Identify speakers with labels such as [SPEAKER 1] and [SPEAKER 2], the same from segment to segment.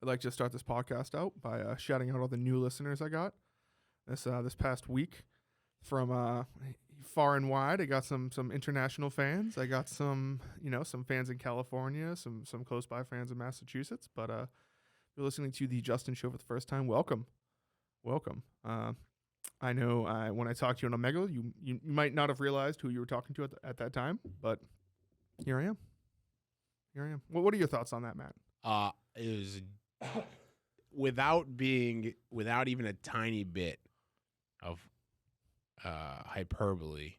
[SPEAKER 1] I'd like to start this podcast out by shouting out all the new listeners I got this past week from far and wide. I got some international fans. I got some fans in California, some close by fans in Massachusetts. But if you're listening to the Justin Show for the first time, welcome. I know when I talked to you on Omegle, you might not have realized who you were talking to at that time, but here I am. What are your thoughts on that, Matt?
[SPEAKER 2] It was without even a tiny bit of hyperbole.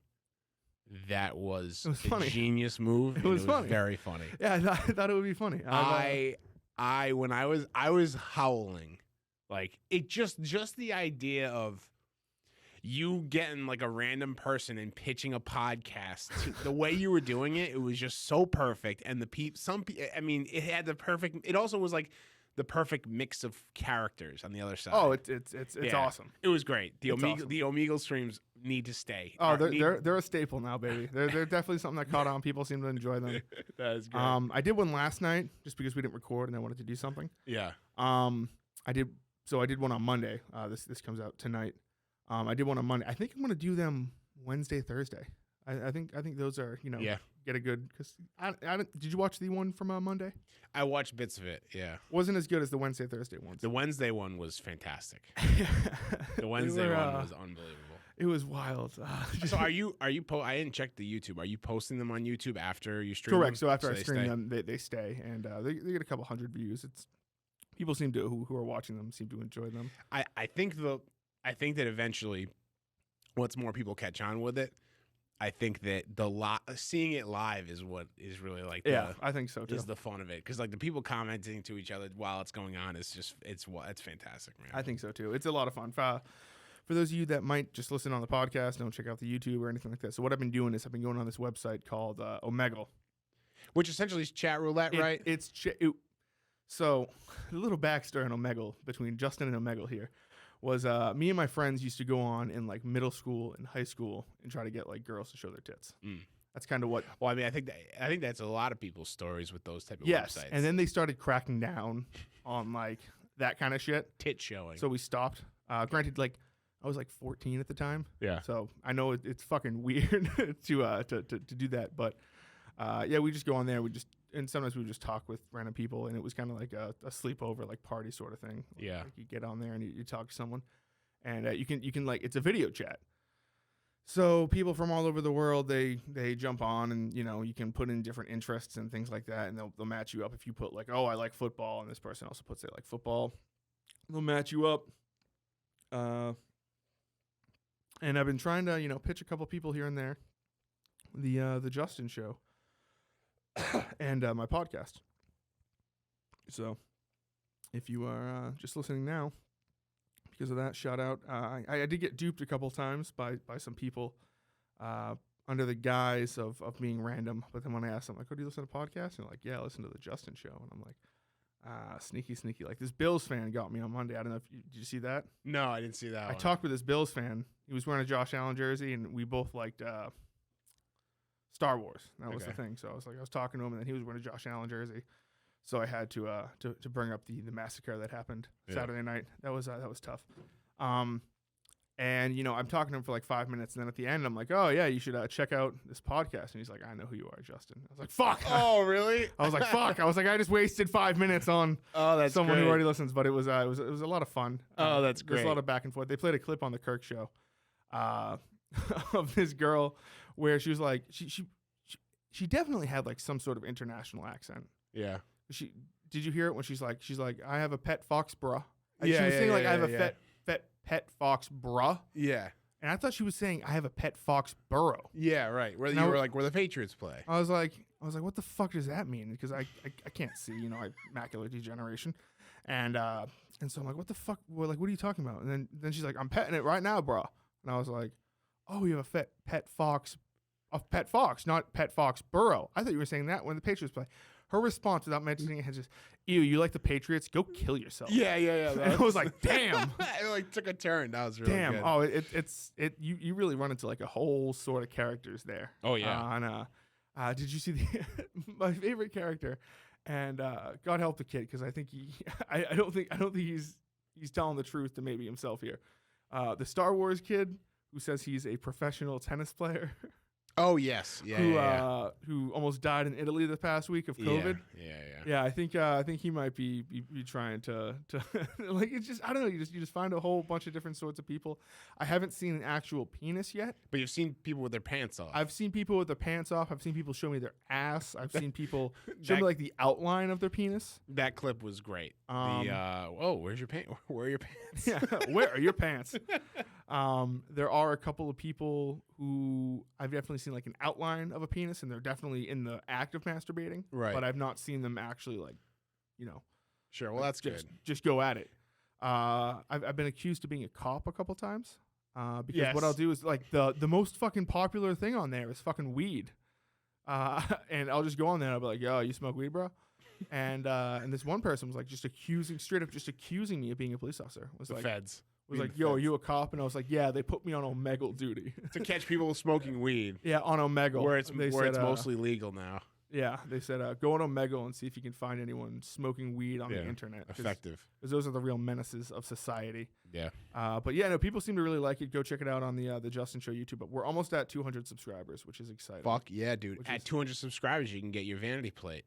[SPEAKER 2] That was a
[SPEAKER 1] funny.
[SPEAKER 2] Genius move.
[SPEAKER 1] It was funny.
[SPEAKER 2] Very funny.
[SPEAKER 1] Yeah, I thought it would be funny.
[SPEAKER 2] I was howling, like it just the idea of you getting like a random person and pitching a podcast. The way you were doing it, it was just so perfect. And it had the perfect. It also was like the perfect mix of characters on the other side.
[SPEAKER 1] Oh, it's awesome.
[SPEAKER 2] It was great. The
[SPEAKER 1] Awesome.
[SPEAKER 2] The Omegle streams need to stay.
[SPEAKER 1] Oh, they're a staple now, baby. They're definitely something that caught on. People seem to enjoy them.
[SPEAKER 2] That is great.
[SPEAKER 1] I did one last night just because we didn't record and I wanted to do something.
[SPEAKER 2] Yeah.
[SPEAKER 1] I did one on Monday. This comes out tonight. I did one on Monday. I think I'm gonna do them Wednesday, Thursday. I think those are get a good because did you watch the one from Monday?
[SPEAKER 2] I watched bits of it. Yeah,
[SPEAKER 1] wasn't as good as the Wednesday Thursday ones.
[SPEAKER 2] The Wednesday one was fantastic. The Wednesday one was unbelievable.
[SPEAKER 1] It was wild.
[SPEAKER 2] So are you? I didn't check the YouTube. Are you posting them on YouTube after you stream?
[SPEAKER 1] Correct.
[SPEAKER 2] Them?
[SPEAKER 1] So after I stream them, they stay and they get a couple hundred views. It's people seem to who are watching them seem to enjoy them.
[SPEAKER 2] I think that eventually, once more people catch on with it, I think that seeing it live is what is really like.
[SPEAKER 1] I think so too.
[SPEAKER 2] Is the fun of it because like the people commenting to each other while it's going on is just it's fantastic, man.
[SPEAKER 1] I think so too. It's a lot of fun. For those of you that might just listen on the podcast, don't check out the YouTube or anything like that. So what I've been doing is I've been going on this website called Omegle,
[SPEAKER 2] which essentially is chat roulette, right?
[SPEAKER 1] So a little backstory on Omegle between Justin and Omegle here. Was me and my friends used to go on in like middle school and high school and try to get like girls to show their tits. That's kind of what.
[SPEAKER 2] Well, I mean, I think that's a lot of people's stories with those type of websites.
[SPEAKER 1] And then they started cracking down on like that kind of shit.
[SPEAKER 2] Tit showing.
[SPEAKER 1] So we stopped. Granted, like I was like 14 at the time.
[SPEAKER 2] Yeah.
[SPEAKER 1] So I know it's fucking weird to do that, but we just go on there. And sometimes we would just talk with random people, and it was kind of like a sleepover, like party sort of thing.
[SPEAKER 2] Yeah.
[SPEAKER 1] Like you get on there and you talk to someone, and you can like it's a video chat. So people from all over the world they jump on, and you can put in different interests and things like that, and they'll match you up. If you put like, oh, I like football, and this person also puts they like football, they'll match you up. And I've been trying to pitch a couple people here and there. The Justin Show. And my podcast. So if you are just listening now, because of that, shout out. I did get duped a couple times by some people under the guise of being random. But then when I asked them, like, oh, do you listen to podcasts? And they're like, yeah, I listen to the Justin Show. And I'm like, sneaky. Like this Bills fan got me on Monday. I don't know if did you see that?
[SPEAKER 2] No, I didn't see that
[SPEAKER 1] I talked with this Bills fan. He was wearing a Josh Allen jersey, and we both liked Star Wars. That was the thing. So I was talking to him, and then he was wearing a Josh Allen jersey. So I had to bring up the massacre that happened Saturday night. That was tough. And I'm talking to him for like 5 minutes, and then at the end I'm like, oh yeah, you should check out this podcast. And he's like, I know who you are, Justin. I was like, fuck.
[SPEAKER 2] Oh really?
[SPEAKER 1] I was like, fuck. I was like, I just wasted 5 minutes on someone who already listens. But it was a lot of fun.
[SPEAKER 2] Oh, that's great.
[SPEAKER 1] There's a lot of back and forth. They played a clip on the Kirk show of this girl where she was like she definitely had like some sort of international accent.
[SPEAKER 2] Yeah.
[SPEAKER 1] Did you hear it when she's like I have a pet fox bruh.
[SPEAKER 2] Yeah,
[SPEAKER 1] she was saying like I have
[SPEAKER 2] a
[SPEAKER 1] pet fox bruh.
[SPEAKER 2] Yeah.
[SPEAKER 1] And I thought she was saying I have a pet fox burrow.
[SPEAKER 2] Yeah, right. Where you were like where the Patriots play.
[SPEAKER 1] I was like what the fuck does that mean? Because I can't see, I have macular degeneration. And so I'm like, what the fuck? Well, like, what are you talking about? And then she's like, I'm petting it right now, bro. And I was like, oh, you have a pet fox, not pet fox burrow. I thought you were saying that when the Patriots play. Her response without mentioning it is just, ew, you like the Patriots? Go kill yourself.
[SPEAKER 2] Yeah.
[SPEAKER 1] And I was like, damn.
[SPEAKER 2] It like took a turn. That was really
[SPEAKER 1] damn.
[SPEAKER 2] good.
[SPEAKER 1] Oh, you really run into like a whole sort of characters there.
[SPEAKER 2] Oh yeah.
[SPEAKER 1] Did you see my favorite character? And God help the kid, because I think I don't think he's telling the truth to maybe himself here. The Star Wars kid who says he's a professional tennis player.
[SPEAKER 2] Oh yes,
[SPEAKER 1] who almost died in Italy the past week of COVID. Yeah. I think he might be trying to like, it's just, I don't know. You just find a whole bunch of different sorts of people. I haven't seen an actual penis yet,
[SPEAKER 2] but you've seen people with their pants off.
[SPEAKER 1] I've seen people with their pants off. I've seen people show me their ass. I've seen people show me like the outline of their penis.
[SPEAKER 2] That clip was great. Where's your pants? Where are your pants?
[SPEAKER 1] Yeah, where are your pants? There are a couple of people who I've definitely seen like an outline of a penis, and they're definitely in the act of masturbating.
[SPEAKER 2] Right.
[SPEAKER 1] But I've not seen them actually, like,
[SPEAKER 2] Sure. Well, that's good.
[SPEAKER 1] Just go at it. I've been accused of being a cop a couple times. Because what I'll do is, like, the most fucking popular thing on there is fucking weed. And I'll just go on there and I'll be like, yo, you smoke weed, bro? And this one person was like straight up accusing me of being a police officer. Was
[SPEAKER 2] the
[SPEAKER 1] like,
[SPEAKER 2] feds.
[SPEAKER 1] Was like, yo, are you a cop? And I was like, yeah, they put me on Omegle duty.
[SPEAKER 2] To catch people smoking weed.
[SPEAKER 1] Yeah, on Omegle.
[SPEAKER 2] Where it's mostly legal now.
[SPEAKER 1] Yeah, they said, go on Omegle and see if you can find anyone smoking weed on the internet.
[SPEAKER 2] Effective.
[SPEAKER 1] Because those are the real menaces of society.
[SPEAKER 2] Yeah.
[SPEAKER 1] But yeah, no, people seem to really like it. Go check it out on the Justin Show YouTube. But we're almost at 200 subscribers, which is exciting.
[SPEAKER 2] Fuck yeah, dude. At 200 subscribers, you can get your vanity plate.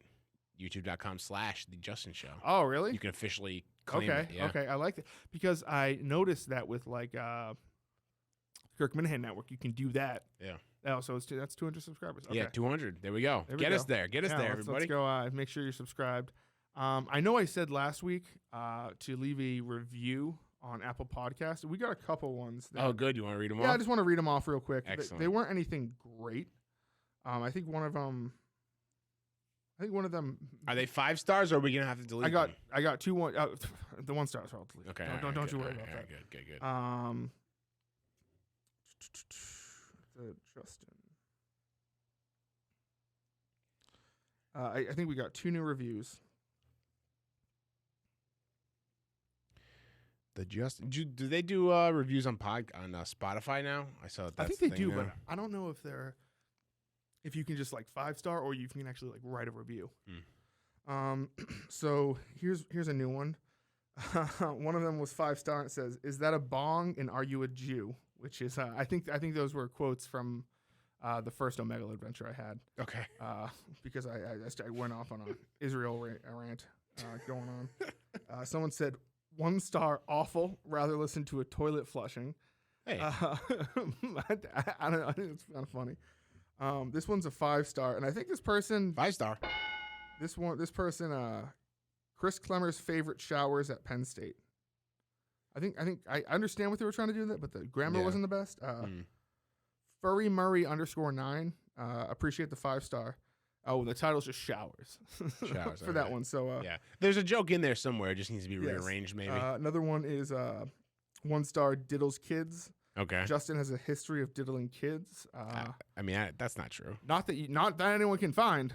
[SPEAKER 2] YouTube.com/The Justin Show.
[SPEAKER 1] Oh, really?
[SPEAKER 2] You can officially claim it. Yeah.
[SPEAKER 1] Okay, I like it. Because I noticed that with like Kirk Minahan Network, you can do that.
[SPEAKER 2] Yeah.
[SPEAKER 1] Oh, so that's 200 subscribers. Okay.
[SPEAKER 2] Yeah, 200. There we go. Get us there. Get us there, everybody.
[SPEAKER 1] Let's go. Make sure you're subscribed. I know I said last week to leave a review on Apple Podcasts. We got a couple ones.
[SPEAKER 2] Oh, good. You want to read them off?
[SPEAKER 1] Yeah, I just want to read them off real quick.
[SPEAKER 2] Excellent.
[SPEAKER 1] They weren't anything great. I think one of them.
[SPEAKER 2] Are they 5 stars, or are we gonna have to delete them?
[SPEAKER 1] I got 2 1. The 1 stars are all deleted.
[SPEAKER 2] Okay.
[SPEAKER 1] Don't you worry about that.
[SPEAKER 2] Good.
[SPEAKER 1] Justin. I think we got 2 new reviews.
[SPEAKER 2] Do they do reviews on Spotify now? I saw that.
[SPEAKER 1] I think they do, but I don't know if you can just like 5-star or you can actually like write a review. So here's a new one. One of them was 5-star and it says, "Is that a bong and are you a Jew?" Which is I think those were quotes from the first Omegle adventure I had.
[SPEAKER 2] Okay.
[SPEAKER 1] Because I went off on an Israel rant going on. Someone said, 1 star, awful. Rather listen to a toilet flushing.
[SPEAKER 2] Hey.
[SPEAKER 1] I don't know. I think it's kind of funny. This one's a 5-star, and I think this person
[SPEAKER 2] 5-star.
[SPEAKER 1] This person, Chris Clemmer's favorite showers at Penn State. I think I understand what they were trying to do that, but the grammar wasn't the best. Furry Murray _9. Appreciate the 5-star. Oh, the title's just showers.
[SPEAKER 2] Showers
[SPEAKER 1] for that one. So
[SPEAKER 2] yeah, there's a joke in there somewhere. It just needs to be rearranged, maybe.
[SPEAKER 1] Another one is 1-star Diddles Kids.
[SPEAKER 2] Okay.
[SPEAKER 1] Justin has a history of diddling kids.
[SPEAKER 2] I mean, that's not true.
[SPEAKER 1] Not that anyone can find.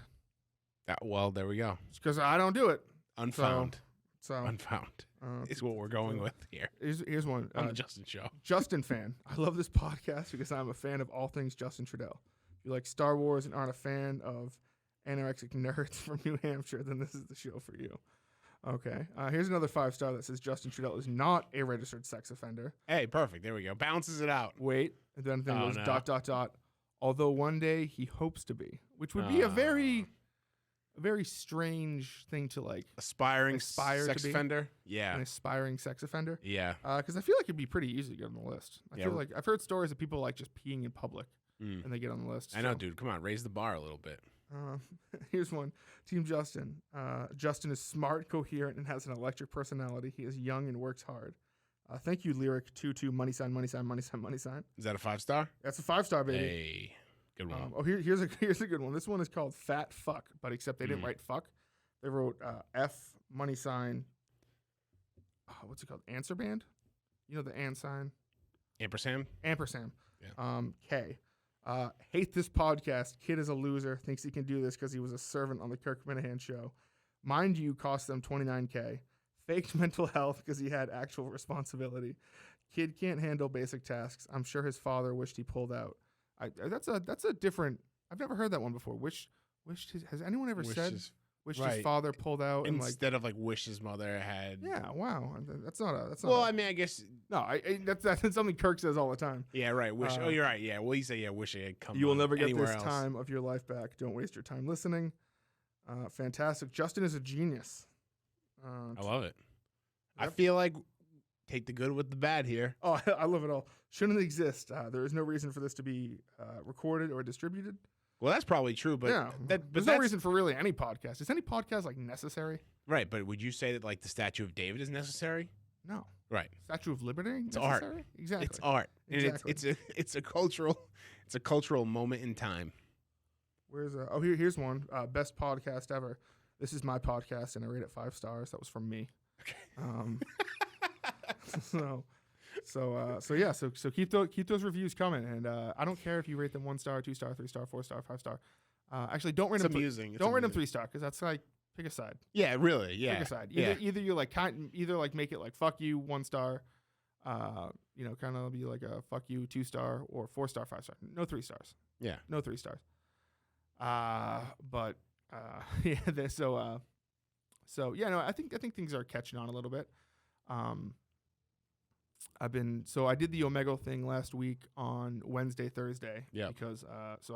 [SPEAKER 2] Well, there we go.
[SPEAKER 1] Because I don't do it.
[SPEAKER 2] Unfound.
[SPEAKER 1] So
[SPEAKER 2] Unfound is what we're going with here.
[SPEAKER 1] Here's one.
[SPEAKER 2] On the Justin Show.
[SPEAKER 1] Justin fan. I love this podcast because I'm a fan of all things Justin Trudell. If you like Star Wars and aren't a fan of anorexic nerds from New Hampshire, then this is the show for you. Okay. Here's another 5-star that says Justin Trudell is not a registered sex offender.
[SPEAKER 2] Hey, perfect. There we go. Balances it out.
[SPEAKER 1] Wait. And then goes ... Although one day he hopes to be, which would be a very strange thing to like
[SPEAKER 2] aspire
[SPEAKER 1] to
[SPEAKER 2] sex
[SPEAKER 1] be.
[SPEAKER 2] offender. Yeah.
[SPEAKER 1] An aspiring sex offender.
[SPEAKER 2] Yeah.
[SPEAKER 1] Because I feel like it'd be pretty easy to get on the list. I feel like I've heard stories of people like just peeing in public and they get on the list.
[SPEAKER 2] I know, dude. Come on, raise the bar a little bit.
[SPEAKER 1] Here's one. Team Justin. Justin is smart, coherent, and has an electric personality. He is young and works hard. Thank you, Lyric 22 $! Is
[SPEAKER 2] that a 5-star?
[SPEAKER 1] That's a 5-star, baby.
[SPEAKER 2] Hey, good one.
[SPEAKER 1] Here's a good one. This one is called Fat Fuck, but except they didn't write fuck. They wrote F $. What's it called? Answer band. You know the and sign.
[SPEAKER 2] Ampersand.
[SPEAKER 1] Yeah. K. Hate this podcast. Kid is a loser. Thinks he can do this because he was a servant on the Kirk Minahan show. Mind you, cost them $29K. Faked mental health because he had actual responsibility. Kid can't handle basic tasks. I'm sure his father wished he pulled out. That's a different. I've never heard that one before. Has anyone ever said wished his
[SPEAKER 2] Right.
[SPEAKER 1] father pulled out and like.
[SPEAKER 2] Instead of like wish his mother had.
[SPEAKER 1] Yeah, wow, that's not a. That's not.
[SPEAKER 2] Well,
[SPEAKER 1] a,
[SPEAKER 2] I mean, I guess.
[SPEAKER 1] no, that's something Kirk says all the time.
[SPEAKER 2] Yeah, right. Wish.
[SPEAKER 1] Uh,
[SPEAKER 2] you're right. Yeah. Well, you say yeah. Wish it had come.
[SPEAKER 1] You will never get
[SPEAKER 2] anywhere
[SPEAKER 1] this
[SPEAKER 2] else.
[SPEAKER 1] time of your life back. Don't waste your time listening. Fantastic. Justin is a genius.
[SPEAKER 2] I love it. I
[SPEAKER 1] Yep.
[SPEAKER 2] feel like take the good with the bad here.
[SPEAKER 1] Oh, I love it all. Shouldn't exist. There is no reason for this to be recorded or distributed.
[SPEAKER 2] Well, that's probably true, but
[SPEAKER 1] Yeah, there's no reason for really any podcast. Is any podcast like necessary?
[SPEAKER 2] Right, but would you say that like the Statue of David is necessary?
[SPEAKER 1] No.
[SPEAKER 2] Right.
[SPEAKER 1] Statue of Liberty?
[SPEAKER 2] It's art.
[SPEAKER 1] Necessary? Exactly.
[SPEAKER 2] It's art. And
[SPEAKER 1] Exactly.
[SPEAKER 2] it's a cultural moment in time.
[SPEAKER 1] Where's here's one. Best podcast ever. This is my podcast, and I rate it 5 stars. That was from me.
[SPEAKER 2] Okay.
[SPEAKER 1] So keep those reviews coming, and I don't care if you rate them 1 star, 2 star, 3 star, 4 star, 5 star. Actually, don't rate
[SPEAKER 2] It's
[SPEAKER 1] them.
[SPEAKER 2] amusing. It's
[SPEAKER 1] Don't rate them
[SPEAKER 2] amusing.
[SPEAKER 1] 3 star because that's like pick a side.
[SPEAKER 2] Yeah, really. Yeah.
[SPEAKER 1] Pick a side.
[SPEAKER 2] Yeah.
[SPEAKER 1] Either you like either like make it like fuck you 1 star, kind of be like a fuck you 2 star or 4 star, 5 star. No 3 stars.
[SPEAKER 2] Yeah.
[SPEAKER 1] No 3 stars. Yeah. So yeah, no, I think things are catching on a little bit. I did the Omegle thing last week on Wednesday, Thursday.
[SPEAKER 2] Yeah.
[SPEAKER 1] Because so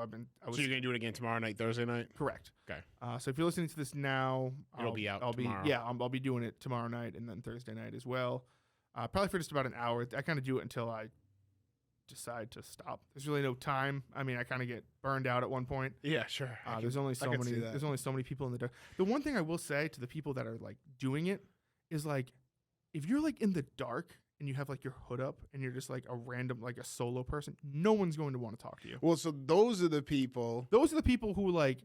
[SPEAKER 2] you're gonna do it again tomorrow night, Thursday night?
[SPEAKER 1] correct.
[SPEAKER 2] Okay.
[SPEAKER 1] So if you're listening to this now,
[SPEAKER 2] It'll be out
[SPEAKER 1] I'll
[SPEAKER 2] tomorrow.
[SPEAKER 1] I'll be doing it tomorrow night and then Thursday night as well. Probably for just about an hour. I kind of do it until I decide to stop. There's really no time. I mean, I kind of get burned out at one point.
[SPEAKER 2] Yeah, sure.
[SPEAKER 1] There's only so
[SPEAKER 2] can see
[SPEAKER 1] many.
[SPEAKER 2] that.
[SPEAKER 1] There's only so many people in the dark. The one thing I will say to the people that are like doing it is like, if you're like in the dark and you have like your hood up and you're just like a random like a solo person, no one's going to want to talk to you.
[SPEAKER 2] Well, so those are the people.
[SPEAKER 1] Those are the people who like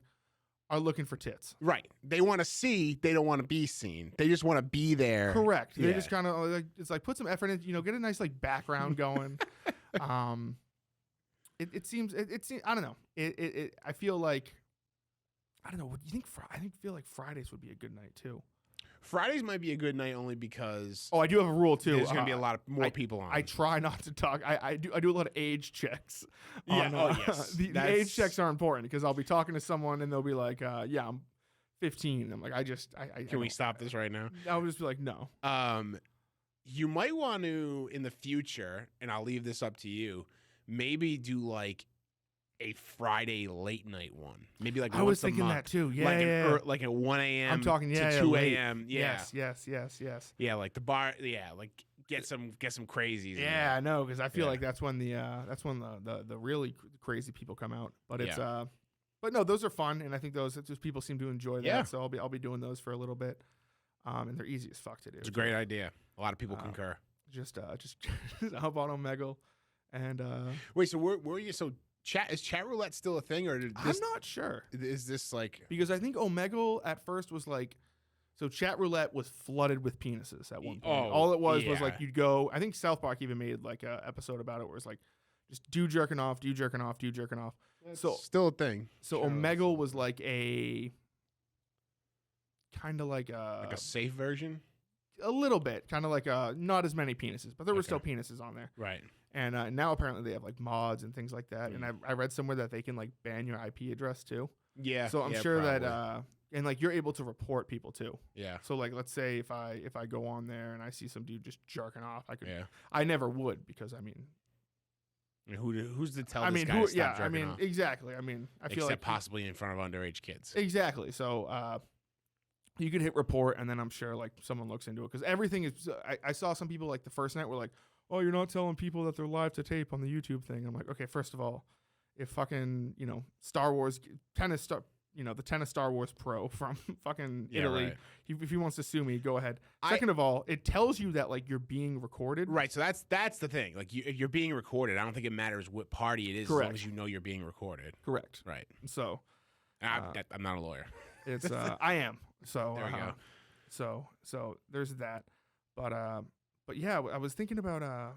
[SPEAKER 1] are looking for tits.
[SPEAKER 2] Right. They want to see. They don't want to be seen. They just want to be there.
[SPEAKER 1] Correct. They
[SPEAKER 2] Yeah.
[SPEAKER 1] just kind of like it's like put some effort in. Get a nice like background going. It seems I don't know. I feel like I don't know. What do you think? I feel like Fridays would be a good night too.
[SPEAKER 2] Fridays might be a good night only because
[SPEAKER 1] Oh, I do have a rule too.
[SPEAKER 2] there's going to be a lot of more people on.
[SPEAKER 1] I try not to talk. I do a lot of age checks.
[SPEAKER 2] Yeah.
[SPEAKER 1] On,
[SPEAKER 2] Yes.
[SPEAKER 1] the age checks are important because I'll be talking to someone and they'll be like, "Yeah, I'm 15." I'm like, I
[SPEAKER 2] Can we stop this right now?
[SPEAKER 1] I'll just be like, "No."
[SPEAKER 2] You might want to in the future, and I'll leave this up to you. Maybe do like a Friday late night one. Maybe like
[SPEAKER 1] I was
[SPEAKER 2] once a
[SPEAKER 1] thinking
[SPEAKER 2] month.
[SPEAKER 1] that too. Yeah,
[SPEAKER 2] like
[SPEAKER 1] yeah.
[SPEAKER 2] like at 1 a.m.
[SPEAKER 1] I'm talking
[SPEAKER 2] to 2
[SPEAKER 1] late.
[SPEAKER 2] a.m. Yeah.
[SPEAKER 1] Yes.
[SPEAKER 2] Yeah, like the bar. Yeah, like get some crazies. in
[SPEAKER 1] Yeah, I
[SPEAKER 2] there.
[SPEAKER 1] know because I feel
[SPEAKER 2] Yeah.
[SPEAKER 1] like that's when the really crazy people come out. But it's
[SPEAKER 2] Yeah.
[SPEAKER 1] but no, those are fun, and I think those people seem to enjoy that.
[SPEAKER 2] Yeah.
[SPEAKER 1] So I'll be doing those for a little bit. And they're easy as fuck to do.
[SPEAKER 2] It's a great idea. A lot of people
[SPEAKER 1] Uh,
[SPEAKER 2] concur.
[SPEAKER 1] Just hop on Omegle, and
[SPEAKER 2] Wait, so where are you? So is chat roulette still a thing, or
[SPEAKER 1] I'm not sure
[SPEAKER 2] is this like?
[SPEAKER 1] because I think Omegle at first was like. So chat roulette was flooded with penises at one point.
[SPEAKER 2] Oh,
[SPEAKER 1] All it was
[SPEAKER 2] yeah.
[SPEAKER 1] like you'd go. I think South Park even made like a episode about it where it's like just do jerking off, do jerking off, do jerking off. So
[SPEAKER 2] still a thing.
[SPEAKER 1] So
[SPEAKER 2] Sure.
[SPEAKER 1] Omegle was like a kind of like
[SPEAKER 2] Like a safe version,
[SPEAKER 1] a little bit, kind of like not as many penises, but there were
[SPEAKER 2] Okay.
[SPEAKER 1] still penises on there.
[SPEAKER 2] right?
[SPEAKER 1] And now apparently they have like mods and things like that. And I read somewhere that they can like ban your IP address too.
[SPEAKER 2] Yeah.
[SPEAKER 1] So I'm
[SPEAKER 2] yeah,
[SPEAKER 1] sure
[SPEAKER 2] probably.
[SPEAKER 1] that and like you're able to report people too.
[SPEAKER 2] Yeah.
[SPEAKER 1] So like let's say if I go on there and I see some dude just jerking off, I could
[SPEAKER 2] Yeah.
[SPEAKER 1] I never would because I mean
[SPEAKER 2] I mean, who's to tell
[SPEAKER 1] I
[SPEAKER 2] this
[SPEAKER 1] mean
[SPEAKER 2] guy
[SPEAKER 1] who
[SPEAKER 2] to stop
[SPEAKER 1] yeah I
[SPEAKER 2] jerking
[SPEAKER 1] mean
[SPEAKER 2] off?
[SPEAKER 1] exactly I mean I feel
[SPEAKER 2] Except
[SPEAKER 1] like
[SPEAKER 2] possibly in front of underage kids.
[SPEAKER 1] exactly. So you could hit report, and then I'm sure like someone looks into it because everything is. I saw some people like the first night were like, "Oh, you're not telling people that they're live to tape on the YouTube thing." I'm like, okay, first of all, if fucking Star Wars tennis star. The tennis Star Wars pro from fucking
[SPEAKER 2] Yeah,
[SPEAKER 1] Italy.
[SPEAKER 2] right.
[SPEAKER 1] If he wants to sue me, go ahead.
[SPEAKER 2] I-
[SPEAKER 1] Second of all, it tells you that like you're being recorded.
[SPEAKER 2] Right. So that's the thing. Like you're being recorded. I don't think it matters what party it is,
[SPEAKER 1] Correct.
[SPEAKER 2] as long as you know you're being recorded.
[SPEAKER 1] Correct.
[SPEAKER 2] Right.
[SPEAKER 1] So
[SPEAKER 2] I'm not a lawyer.
[SPEAKER 1] it's I am. So
[SPEAKER 2] There we go.
[SPEAKER 1] So there's that. But yeah, I was thinking about I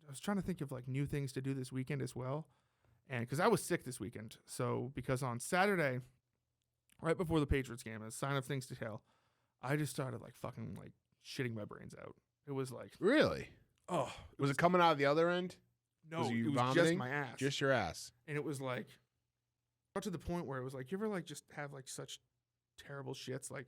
[SPEAKER 1] was trying to think of like new things to do this weekend as well. And because I was sick this weekend. So because on Saturday, right before the Patriots game, as a sign of things to tell, I just started like fucking like shitting my brains out. It was like
[SPEAKER 2] Really?
[SPEAKER 1] oh
[SPEAKER 2] Was it coming out of the other end?
[SPEAKER 1] no,
[SPEAKER 2] was you
[SPEAKER 1] it was just
[SPEAKER 2] vomiting?
[SPEAKER 1] my ass.
[SPEAKER 2] Just your ass.
[SPEAKER 1] And it was like got to the point where it was like you ever like just have like such terrible shits. Like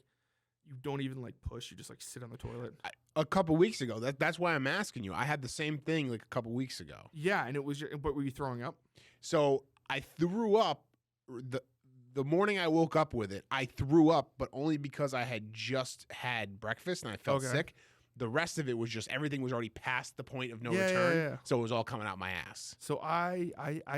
[SPEAKER 1] you don't even like push. You just like sit on the toilet.
[SPEAKER 2] A couple weeks ago. That's why I'm asking you. I had the same thing like a couple weeks ago.
[SPEAKER 1] Yeah, and it was. But were you throwing up?
[SPEAKER 2] So I threw up the morning I woke up with it. I threw up, but only because I had just had breakfast and I felt sick. The rest of it was just everything was already past the point of no return.
[SPEAKER 1] Yeah.
[SPEAKER 2] So it was all coming out my ass.
[SPEAKER 1] So I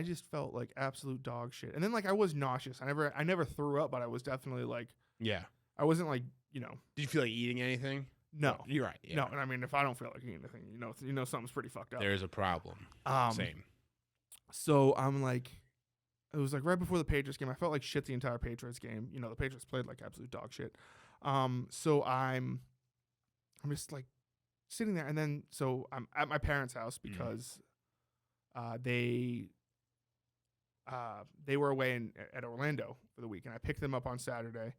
[SPEAKER 1] just felt like absolute dog shit. And then like I was nauseous. I never threw up, but I was definitely like,
[SPEAKER 2] Yeah.
[SPEAKER 1] I wasn't like, you know.
[SPEAKER 2] Did you feel like eating anything?
[SPEAKER 1] No.
[SPEAKER 2] You're right. Yeah.
[SPEAKER 1] No, and I mean if I don't feel like eating anything, you know something's pretty fucked up.
[SPEAKER 2] There's a problem. Same.
[SPEAKER 1] So I'm like, it was like right before the Patriots game. I felt like shit the entire Patriots game. You know, the Patriots played like absolute dog shit. So I'm just like sitting there, and then so I'm at my parents' house because they were away at Orlando for the week, and I picked them up on Saturday.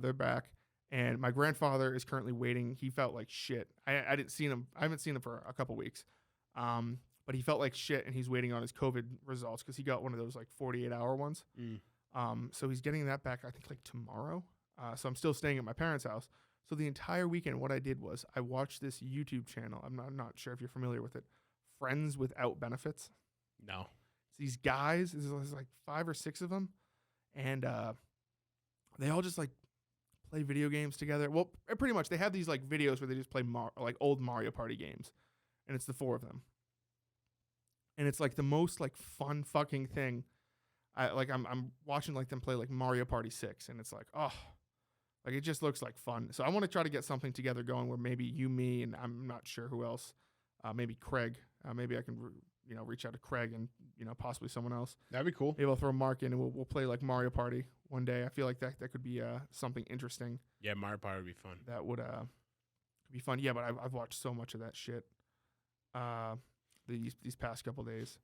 [SPEAKER 1] They're back, and my grandfather is currently waiting. He felt like shit. I haven't seen him for a couple weeks. But he felt like shit, and he's waiting on his COVID results because he got one of those like 48-hour ones. So he's getting that back, I think, like tomorrow. So I'm still staying at my parents' house. So the entire weekend, what I did was I watched this YouTube channel. I'm not sure if you're familiar with it. Friends Without Benefits.
[SPEAKER 2] No.
[SPEAKER 1] It's these guys, there's like 5 or 6 of them, and they all just like play video games together. Well, pretty much they have these like videos where they just play like old Mario Party games, and it's the 4 of them. And it's like the most like fun fucking thing. I'm watching like them play like Mario Party 6, and it's like, oh, like it just looks like fun. So I want to try to get something together going where maybe you, me, and I'm not sure who else. Maybe Craig. Maybe I can reach out to Craig and possibly someone else.
[SPEAKER 2] That'd be cool.
[SPEAKER 1] Maybe I'll throw Mark in and we'll play like Mario Party one day. I feel like that could be something interesting.
[SPEAKER 2] Yeah, Mario Party would be fun.
[SPEAKER 1] That would be fun. Yeah, but I've watched so much of that shit these past couple days.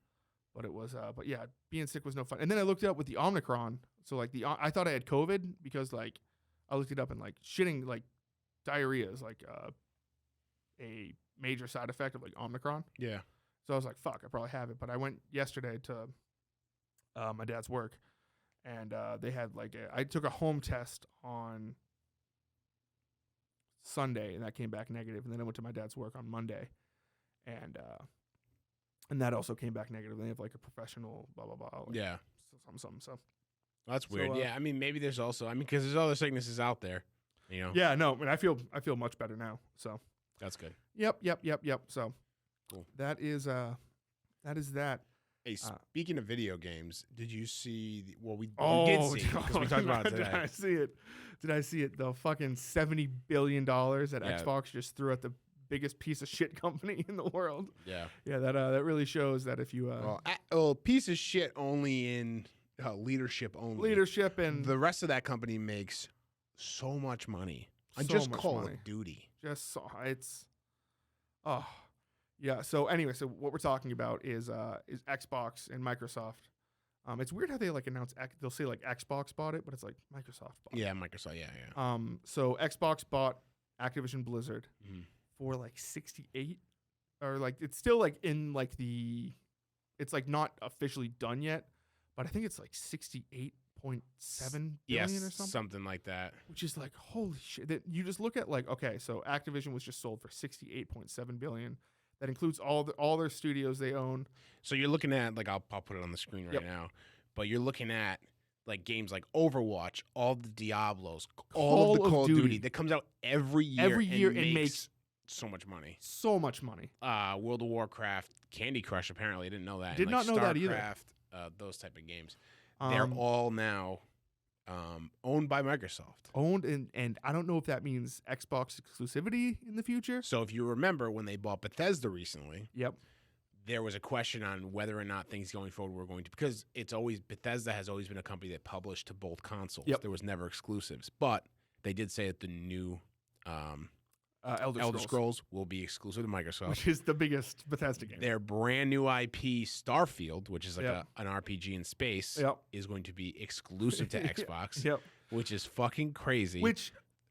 [SPEAKER 1] But it was but yeah, being sick was no fun. And then I looked it up with the Omicron. So like I thought I had COVID because like I looked it up and like shitting like diarrhea is like a major side effect of like Omicron.
[SPEAKER 2] Yeah.
[SPEAKER 1] So I was like, fuck, I probably have it. But I went yesterday to my dad's work, and they had like I took a home test on Sunday, and that came back negative. And then I went to my dad's work on Monday, and that also came back negative. They have like a professional blah blah blah. Like,
[SPEAKER 2] yeah.
[SPEAKER 1] Something. So
[SPEAKER 2] that's weird. Yeah. I mean, maybe there's also because there's other sicknesses out there.
[SPEAKER 1] Yeah. No. I mean, I feel much better now. So
[SPEAKER 2] that's good.
[SPEAKER 1] Yep. So
[SPEAKER 2] cool.
[SPEAKER 1] That is that.
[SPEAKER 2] Hey, speaking of video games, did you see? We did see
[SPEAKER 1] because
[SPEAKER 2] we talked about it today.
[SPEAKER 1] Did I see it? The fucking $70 billion that Xbox just threw at the biggest piece of shit company in the world.
[SPEAKER 2] Yeah.
[SPEAKER 1] Yeah. That really shows that if you
[SPEAKER 2] piece of shit only in leadership only.
[SPEAKER 1] Leadership and
[SPEAKER 2] the rest of that company makes so much money on
[SPEAKER 1] so
[SPEAKER 2] just
[SPEAKER 1] much
[SPEAKER 2] Call
[SPEAKER 1] money.
[SPEAKER 2] of Duty.
[SPEAKER 1] Yeah. So anyway, so what we're talking about is Xbox and Microsoft. It's weird how they like announce they'll say like Xbox bought it, but it's like Microsoft bought it.
[SPEAKER 2] Yeah, Microsoft. Yeah.
[SPEAKER 1] So Xbox bought Activision Blizzard for like 68, or like it's still like in like it's like not officially done yet, but I think it's like 68.7 billion or
[SPEAKER 2] something like that.
[SPEAKER 1] Which is like holy shit. That you just look at like okay, so Activision was just sold for 68.7 billion. That includes all their studios they own.
[SPEAKER 2] So you're looking at like I'll put it on the screen right now, but you're looking at like games like Overwatch, all the Diablos, all of the Call of Duty that comes out every year.
[SPEAKER 1] Every year it makes
[SPEAKER 2] so much money.
[SPEAKER 1] So much money.
[SPEAKER 2] World of Warcraft, Candy Crush. Apparently, I didn't know that.
[SPEAKER 1] Did not know that either.
[SPEAKER 2] Those type of games. They're all now owned by Microsoft.
[SPEAKER 1] Owned, and I don't know if that means Xbox exclusivity in the future.
[SPEAKER 2] So if you remember when they bought Bethesda recently,
[SPEAKER 1] yep,
[SPEAKER 2] there was a question on whether or not things going forward were going to, because Bethesda has always been a company that published to both consoles. Yep. There was never exclusives, but they did say that the new Elder Scrolls will be exclusive to Microsoft,
[SPEAKER 1] which is the biggest Bethesda game.
[SPEAKER 2] Their brand new IP, Starfield, which is like an RPG in space, is going to be exclusive to Xbox, which is fucking crazy.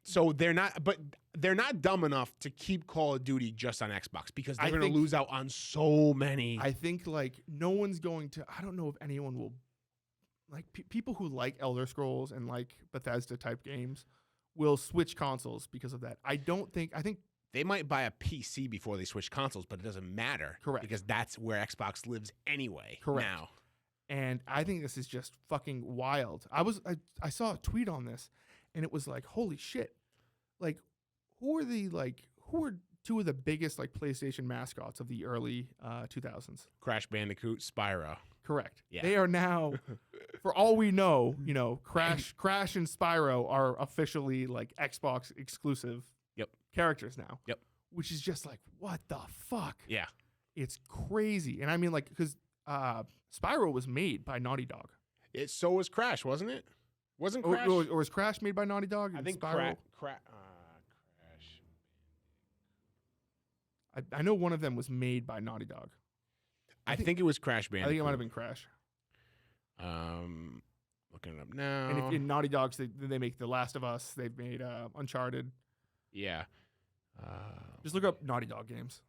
[SPEAKER 2] So they're not dumb enough to keep Call of Duty just on Xbox because they're going to lose out on so many.
[SPEAKER 1] I think like no one's going to. I don't know if anyone will like people who like Elder Scrolls and like Bethesda type games will switch consoles because of that. I think
[SPEAKER 2] They might buy a PC before they switch consoles, but it doesn't matter.
[SPEAKER 1] Correct.
[SPEAKER 2] Because that's where Xbox lives anyway.
[SPEAKER 1] Correct.
[SPEAKER 2] Now.
[SPEAKER 1] and I think this is just fucking wild. I saw a tweet on this and it was like, holy shit. Like who are two of the biggest like PlayStation mascots of the early 2000s?
[SPEAKER 2] Crash Bandicoot, Spyro.
[SPEAKER 1] Correct.
[SPEAKER 2] Yeah.
[SPEAKER 1] They are now, for all we know, Crash and Spyro are officially like Xbox exclusive
[SPEAKER 2] Yep.
[SPEAKER 1] characters now.
[SPEAKER 2] Yep.
[SPEAKER 1] Which is just like, what the fuck?
[SPEAKER 2] Yeah.
[SPEAKER 1] It's crazy. And I mean, like, because Spyro was made by Naughty Dog.
[SPEAKER 2] So was Crash, wasn't it? Wasn't
[SPEAKER 1] Or,
[SPEAKER 2] Crash?
[SPEAKER 1] or was Crash made by Naughty Dog?
[SPEAKER 2] I
[SPEAKER 1] and
[SPEAKER 2] think
[SPEAKER 1] Spyro.
[SPEAKER 2] Crash.
[SPEAKER 1] I know one of them was made by Naughty Dog.
[SPEAKER 2] I think it was Crash
[SPEAKER 1] I
[SPEAKER 2] Bandicoot.
[SPEAKER 1] think it might have been Crash.
[SPEAKER 2] Looking it up now.
[SPEAKER 1] And if in Naughty Dogs, they make The Last of Us. They've made Uncharted.
[SPEAKER 2] Yeah.
[SPEAKER 1] Just look up Naughty Dog games.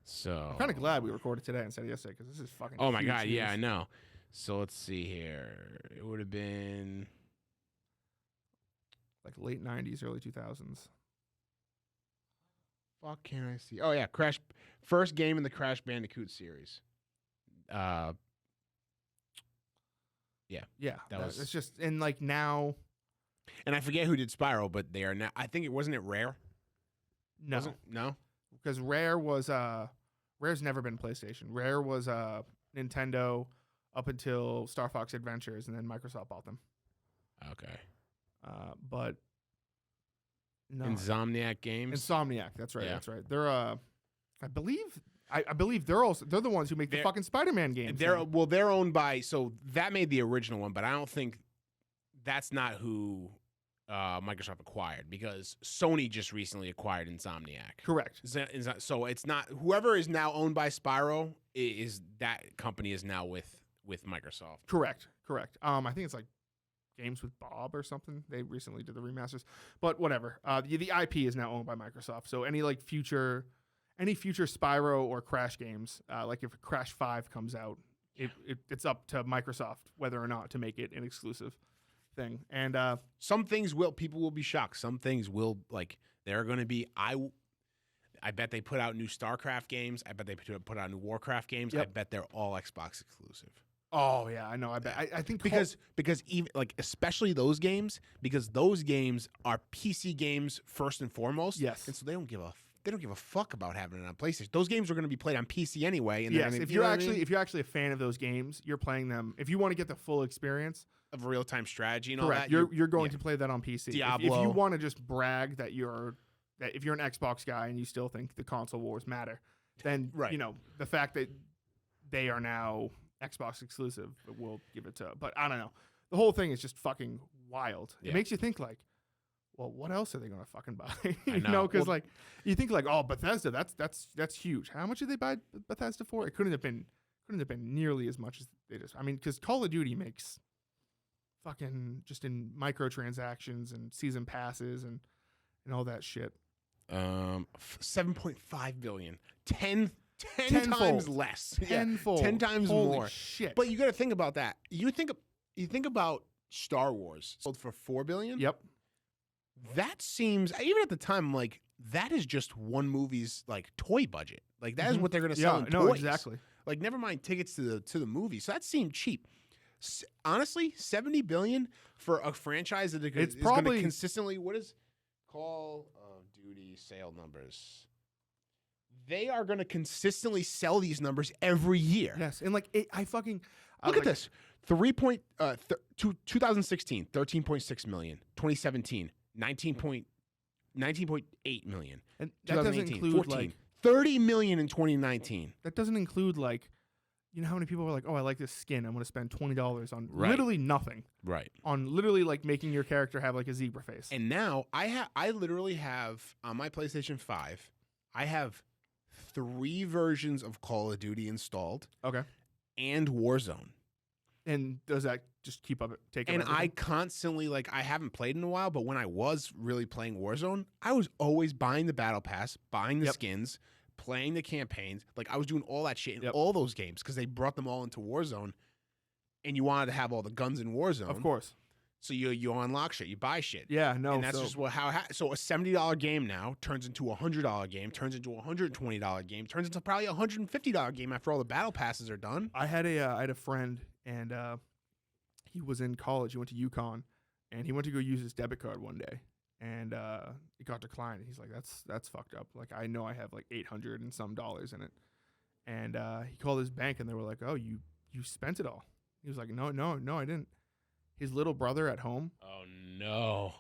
[SPEAKER 2] So.
[SPEAKER 1] I'm kind of glad we recorded today instead of yesterday because this is fucking.
[SPEAKER 2] Oh my
[SPEAKER 1] huge
[SPEAKER 2] God! Yeah,
[SPEAKER 1] news.
[SPEAKER 2] I know. So let's see here. It would have been.
[SPEAKER 1] Like late 90s, early 2000s.
[SPEAKER 2] Fuck, can I see? Oh yeah, Crash. First game in the Crash Bandicoot series.
[SPEAKER 1] Yeah,
[SPEAKER 2] that was-
[SPEAKER 1] It's just and like now.
[SPEAKER 2] And I forget who did Spyro, but they are now. I think it wasn't Rare.
[SPEAKER 1] No,
[SPEAKER 2] No.
[SPEAKER 1] because Rare was Rare's never been PlayStation. Rare was Nintendo up until Star Fox Adventures, and then Microsoft bought them.
[SPEAKER 2] Okay.
[SPEAKER 1] But no,
[SPEAKER 2] Insomniac Games.
[SPEAKER 1] Insomniac. That's right.
[SPEAKER 2] Yeah.
[SPEAKER 1] That's right. They're I believe they're the ones who make the
[SPEAKER 2] They're-
[SPEAKER 1] fucking Spider-Man games.
[SPEAKER 2] They're owned by. So that made the original one, but I don't think that's not who Microsoft acquired because Sony just recently acquired Insomniac.
[SPEAKER 1] Correct.
[SPEAKER 2] So it's not whoever is now owned by Spyro is that company is now with Microsoft.
[SPEAKER 1] Correct. I think it's like Games with Bob or something. They recently did the remasters, but whatever. The IP is now owned by Microsoft. So any future Spyro or Crash games, like if Crash 5 comes out, it's up to Microsoft whether or not to make it an exclusive thing. And
[SPEAKER 2] Some things people will be shocked. Some things will there are going to be I bet they put out new StarCraft games. I bet they put out new Warcraft games.
[SPEAKER 1] Yep.
[SPEAKER 2] I bet they're all Xbox exclusive.
[SPEAKER 1] oh yeah, I know. I bet. I think
[SPEAKER 2] Because even especially those games, because those games are PC games first and foremost.
[SPEAKER 1] Yes.
[SPEAKER 2] And so they don't give a fuck about having it on PlayStation. Those games are going to be played on PC anyway. And
[SPEAKER 1] yes,
[SPEAKER 2] then,
[SPEAKER 1] if
[SPEAKER 2] you
[SPEAKER 1] you're
[SPEAKER 2] know what I mean?
[SPEAKER 1] if you're actually a fan of those games, you're playing them. If you want to get the full experience,
[SPEAKER 2] Of real time strategy and all
[SPEAKER 1] correct.
[SPEAKER 2] that,
[SPEAKER 1] You're going to play that on PC. If you
[SPEAKER 2] Diablo.
[SPEAKER 1] want to just brag that if you're an Xbox guy and you still think the console wars matter, then
[SPEAKER 2] Right.
[SPEAKER 1] The fact that they are now Xbox exclusive will give it to. But I don't know. The whole thing is just fucking wild.
[SPEAKER 2] Yeah.
[SPEAKER 1] It makes you think well, what else are they gonna fucking buy?
[SPEAKER 2] I know.
[SPEAKER 1] Because
[SPEAKER 2] Well-
[SPEAKER 1] you think oh, Bethesda, that's huge. How much did they buy Bethesda for? It couldn't have been nearly as much as they just. I mean, because Call of Duty makes fucking just in microtransactions and season passes and all that shit.
[SPEAKER 2] 7.5 billion. 10
[SPEAKER 1] Tenfold.
[SPEAKER 2] times less. Yeah,
[SPEAKER 1] Tenfold.
[SPEAKER 2] 10 times
[SPEAKER 1] Holy
[SPEAKER 2] more.
[SPEAKER 1] shit.
[SPEAKER 2] But you got to think about that. You think about Star Wars sold for $4 billion.
[SPEAKER 1] Yep.
[SPEAKER 2] That seems even at the time like that is just one movie's toy budget. That is what they're going to sell in
[SPEAKER 1] no,
[SPEAKER 2] toys.
[SPEAKER 1] exactly.
[SPEAKER 2] Never mind tickets to the movie. So that seemed cheap. Honestly, $70 billion for a franchise that
[SPEAKER 1] It's
[SPEAKER 2] is going
[SPEAKER 1] probably-
[SPEAKER 2] to consistently what is Call of Duty sale numbers. They are going to consistently sell these numbers every year.
[SPEAKER 1] Yes, and I fucking
[SPEAKER 2] Look at this. 2016, 13.6 million. 2017, 19.8 million.
[SPEAKER 1] And that doesn't
[SPEAKER 2] 2018,
[SPEAKER 1] include
[SPEAKER 2] 14, 30 million in 2019.
[SPEAKER 1] that doesn't include how many people were like, oh, I like this skin. I'm going to spend $20 on
[SPEAKER 2] Right.
[SPEAKER 1] literally nothing.
[SPEAKER 2] Right.
[SPEAKER 1] On literally making your character have a zebra face.
[SPEAKER 2] And now I literally have on my PlayStation 5, I have 3 versions of Call of Duty installed
[SPEAKER 1] Okay.
[SPEAKER 2] and Warzone.
[SPEAKER 1] And does that just keep up? Take up
[SPEAKER 2] And I
[SPEAKER 1] everything?
[SPEAKER 2] constantly I haven't played in a while, but when I was really playing Warzone, I was always buying the battle pass, buying the
[SPEAKER 1] Yep.
[SPEAKER 2] skins, playing the campaigns. Like I was doing all that shit in
[SPEAKER 1] Yep.
[SPEAKER 2] all those games because they brought them all into Warzone, and you wanted to have all the guns in Warzone.
[SPEAKER 1] Of course.
[SPEAKER 2] So you unlock shit, you buy shit.
[SPEAKER 1] Yeah, no.
[SPEAKER 2] And that's
[SPEAKER 1] so,
[SPEAKER 2] just so a $70 game now turns into a $100 game, turns into a $120 game, turns into probably a $150 game after all the battle passes are done.
[SPEAKER 1] I had a friend, and he was in college. He went to UConn, and he went to go use his debit card one day, and it got declined. He's like, "That's fucked up. Like, I know I have like $800 and some dollars in it." And he called his bank, and they were like, "Oh, you spent it all." He was like, "No, I didn't." His little brother at home
[SPEAKER 2] Oh no.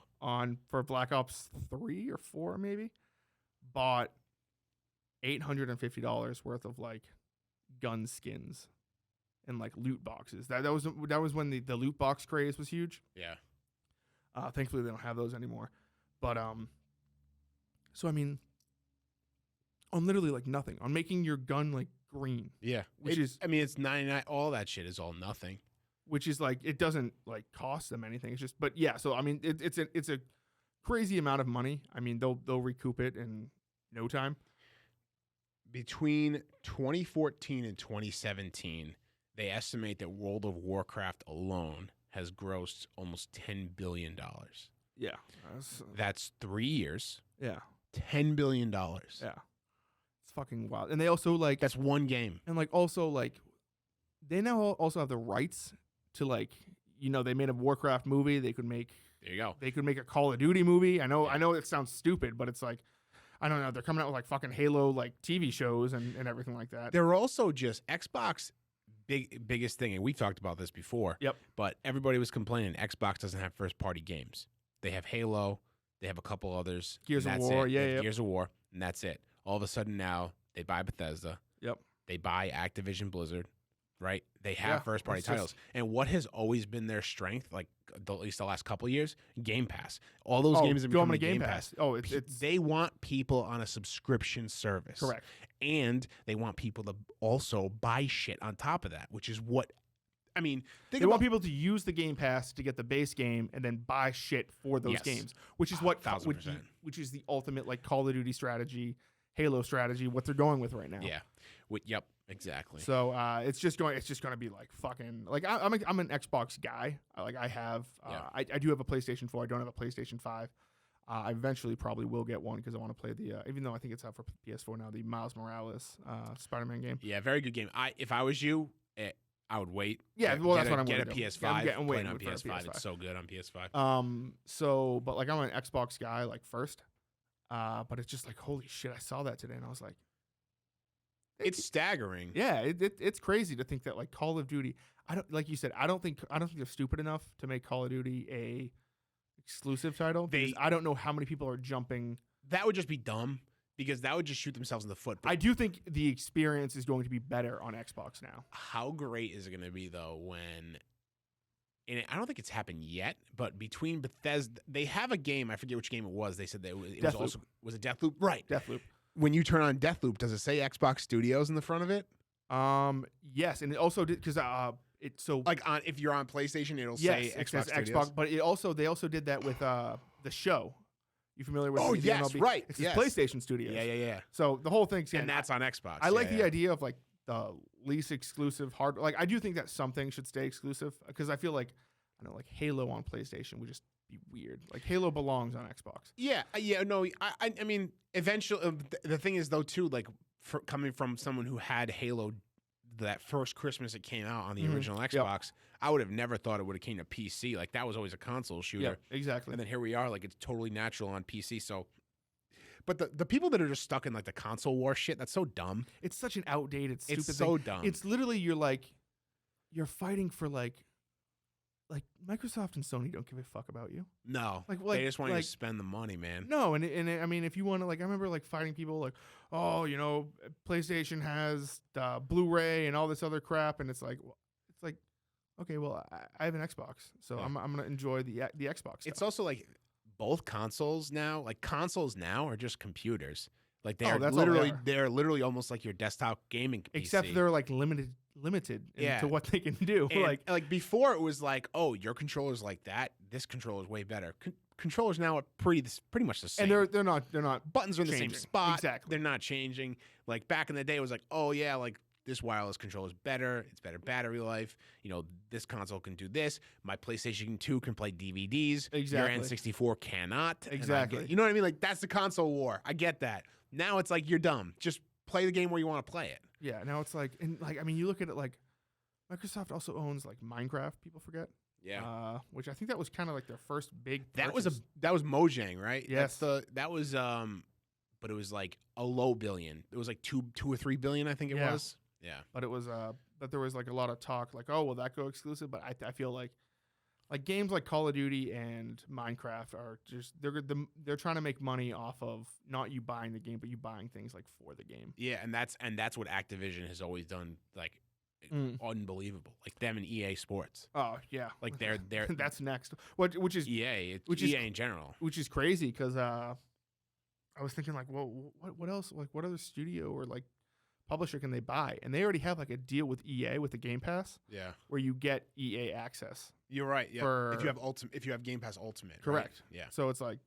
[SPEAKER 1] for Black Ops 3 or 4 maybe bought $850 worth of like gun skins and like loot boxes. That was when the loot box craze was huge.
[SPEAKER 2] Yeah.
[SPEAKER 1] Thankfully they don't have those anymore. But so I mean, on literally like nothing, on making your gun like green,
[SPEAKER 2] Yeah. It's 99. All that shit is all nothing.
[SPEAKER 1] which is like, it doesn't like cost them anything. It's just, but yeah. So I mean, it's a crazy amount of money. I mean, they'll recoup it in no time.
[SPEAKER 2] Between 2014 and 2017, they estimate that World of Warcraft alone has grossed almost $10 billion.
[SPEAKER 1] Yeah.
[SPEAKER 2] That's 3 years.
[SPEAKER 1] Yeah.
[SPEAKER 2] $10 billion.
[SPEAKER 1] Yeah. It's fucking wild. And they also like,
[SPEAKER 2] That's one game.
[SPEAKER 1] and like also like, they now also have the rights to like, they made a Warcraft movie. They could make
[SPEAKER 2] There you go.
[SPEAKER 1] a Call of Duty movie. I know it sounds stupid, but it's like, I don't know. They're coming out with like fucking Halo like TV shows and everything like that.
[SPEAKER 2] They're also just Xbox biggest thing, and we've talked about this before.
[SPEAKER 1] Yep.
[SPEAKER 2] But everybody was complaining Xbox doesn't have first party games. They have Halo, they have a couple others.
[SPEAKER 1] Gears
[SPEAKER 2] and
[SPEAKER 1] of
[SPEAKER 2] that's
[SPEAKER 1] War,
[SPEAKER 2] it.
[SPEAKER 1] yeah,
[SPEAKER 2] They have
[SPEAKER 1] yeah.
[SPEAKER 2] Gears of War, and that's it. All of a sudden now they buy Bethesda.
[SPEAKER 1] Yep.
[SPEAKER 2] They buy Activision Blizzard, right? They have
[SPEAKER 1] Yeah,
[SPEAKER 2] first party
[SPEAKER 1] it's just-
[SPEAKER 2] titles. And what has always been their strength, like at least the last couple of years, Game Pass. All those games have
[SPEAKER 1] go
[SPEAKER 2] become
[SPEAKER 1] on
[SPEAKER 2] a
[SPEAKER 1] to Game Pass. Oh, it's
[SPEAKER 2] they want people on a subscription service.
[SPEAKER 1] correct.
[SPEAKER 2] And they want people to also buy shit on top of that, which is what I mean.
[SPEAKER 1] They want people to use the Game Pass to get the base game and then buy shit for those
[SPEAKER 2] Yes.
[SPEAKER 1] games, which is what
[SPEAKER 2] 1000%.
[SPEAKER 1] which is the ultimate like Call of Duty strategy, Halo strategy, what they're going with right now.
[SPEAKER 2] Yeah. Yep. Exactly.
[SPEAKER 1] So it's just going to be like fucking like I'm an Xbox guy. I have
[SPEAKER 2] Yeah.
[SPEAKER 1] I do have a PlayStation 4. I don't have a PlayStation 5. I eventually probably will get one because I want to play the even though I think it's out for PS4 now, the Miles Morales Spider-Man game.
[SPEAKER 2] Yeah, very good game. If I was you, I would wait.
[SPEAKER 1] Yeah, well, that's what I'm
[SPEAKER 2] get
[SPEAKER 1] gonna
[SPEAKER 2] a
[SPEAKER 1] do.
[SPEAKER 2] PS5.
[SPEAKER 1] I'm
[SPEAKER 2] Playing on
[SPEAKER 1] waiting for a
[SPEAKER 2] PS5. It's so good on PS5.
[SPEAKER 1] So but like I'm an Xbox guy like first. But it's just like holy shit, I saw that today and I was like,
[SPEAKER 2] It's staggering.
[SPEAKER 1] yeah, it's crazy to think that like Call of Duty. I don't like you said. I don't think they're stupid enough to make Call of Duty a exclusive title. Because I don't know how many people are jumping.
[SPEAKER 2] That would just be dumb because that would just shoot themselves in the foot. But
[SPEAKER 1] I do think the experience is going to be better on Xbox now.
[SPEAKER 2] how great is it going to be though when? And I don't think it's happened yet, but between Bethesda, they have a game. I forget which game it was. They said that it was
[SPEAKER 1] Deathloop.
[SPEAKER 2] also it Deathloop, right?
[SPEAKER 1] Deathloop.
[SPEAKER 2] When you turn on Deathloop, does it say Xbox Studios in the front of it?
[SPEAKER 1] Yes, and it also did because it's so
[SPEAKER 2] Like if you're on PlayStation, it'll
[SPEAKER 1] yes,
[SPEAKER 2] say
[SPEAKER 1] it
[SPEAKER 2] Xbox
[SPEAKER 1] says
[SPEAKER 2] Studios.
[SPEAKER 1] Xbox, but they also did that with the show. You familiar with?
[SPEAKER 2] Oh,
[SPEAKER 1] the
[SPEAKER 2] yes,
[SPEAKER 1] MLB?
[SPEAKER 2] right,
[SPEAKER 1] It's
[SPEAKER 2] yes.
[SPEAKER 1] PlayStation Studios.
[SPEAKER 2] Yeah.
[SPEAKER 1] So the whole thing's
[SPEAKER 2] And that's on Xbox.
[SPEAKER 1] I like
[SPEAKER 2] Yeah,
[SPEAKER 1] the idea of like the least exclusive hardware. Like I do think that some things should stay exclusive because I feel like I don't know, like Halo on PlayStation would just be weird. Like Halo belongs on Xbox.
[SPEAKER 2] Yeah. No, I mean, eventually, the thing is though too, like coming from someone who had Halo that first Christmas it came out on the original Xbox, I would have never thought it would have came to PC. Like that was always a console shooter.
[SPEAKER 1] Yeah, exactly.
[SPEAKER 2] And then here we are, like it's totally natural on PC. So, but the people that are just stuck in like the console war shit, that's so dumb.
[SPEAKER 1] It's such an outdated, stupid
[SPEAKER 2] It's
[SPEAKER 1] thing.
[SPEAKER 2] so dumb.
[SPEAKER 1] It's literally you're fighting for like Microsoft and Sony don't give a fuck about you.
[SPEAKER 2] No,
[SPEAKER 1] Like
[SPEAKER 2] they just want you to spend the money, man.
[SPEAKER 1] No, and I mean, if you want to, like, I remember like fighting people like, oh, PlayStation has Blu-ray and all this other crap, and it's like, okay, well, I have an Xbox, so
[SPEAKER 2] Yeah.
[SPEAKER 1] I'm gonna enjoy the Xbox stuff.
[SPEAKER 2] It's also like both consoles now. Like consoles now are just computers. Like
[SPEAKER 1] Oh, that's all they are.
[SPEAKER 2] they're literally almost like your desktop gaming PC.
[SPEAKER 1] Except they're like limited
[SPEAKER 2] Yeah.
[SPEAKER 1] to what they can do.
[SPEAKER 2] And, like before, it was like, oh, your controller's like that. This controller's way better. controllers now are pretty much the same.
[SPEAKER 1] And they're not
[SPEAKER 2] buttons are in the same
[SPEAKER 1] changing.
[SPEAKER 2] spot.
[SPEAKER 1] Exactly.
[SPEAKER 2] They're not changing. Like back in the day, it was like, oh yeah, like this wireless controller is better. It's better battery life. You know, this console can do this. My PlayStation 2 can play DVDs.
[SPEAKER 1] Exactly.
[SPEAKER 2] Your N64 cannot. And
[SPEAKER 1] Exactly.
[SPEAKER 2] you know what I mean? Like that's the console war. I get that. Now it's like you're dumb. Just play the game where you want to play it.
[SPEAKER 1] Yeah. Now it's like, and like, I mean, you look at it like Microsoft also owns like Minecraft. People forget.
[SPEAKER 2] Yeah.
[SPEAKER 1] Which I think that was kind of like their first big.
[SPEAKER 2] That was
[SPEAKER 1] purchase.
[SPEAKER 2] that was Mojang, right?
[SPEAKER 1] Yes.
[SPEAKER 2] That was but it was like a low billion. It was like 2 or 3 billion, I think it was. Yeah.
[SPEAKER 1] But it was but there was like a lot of talk like, oh, will that go exclusive? But I feel like games like Call of Duty and Minecraft are just they're trying to make money off of not you buying the game, but you buying things like for the game.
[SPEAKER 2] Yeah, and that's what Activision has always done, like unbelievable. Like them and EA Sports.
[SPEAKER 1] Oh yeah,
[SPEAKER 2] like they're
[SPEAKER 1] that's next. Which is
[SPEAKER 2] EA,
[SPEAKER 1] which
[SPEAKER 2] EA
[SPEAKER 1] is
[SPEAKER 2] in general.
[SPEAKER 1] Which is crazy because I was thinking like, well, what else? Like, what other studio or like publisher can they buy? And they already have like a deal with EA with the Game Pass.
[SPEAKER 2] Yeah,
[SPEAKER 1] where you get EA access.
[SPEAKER 2] You're right. Yeah, if you have Game Pass Ultimate.
[SPEAKER 1] Correct.
[SPEAKER 2] Right? Yeah.
[SPEAKER 1] So it's like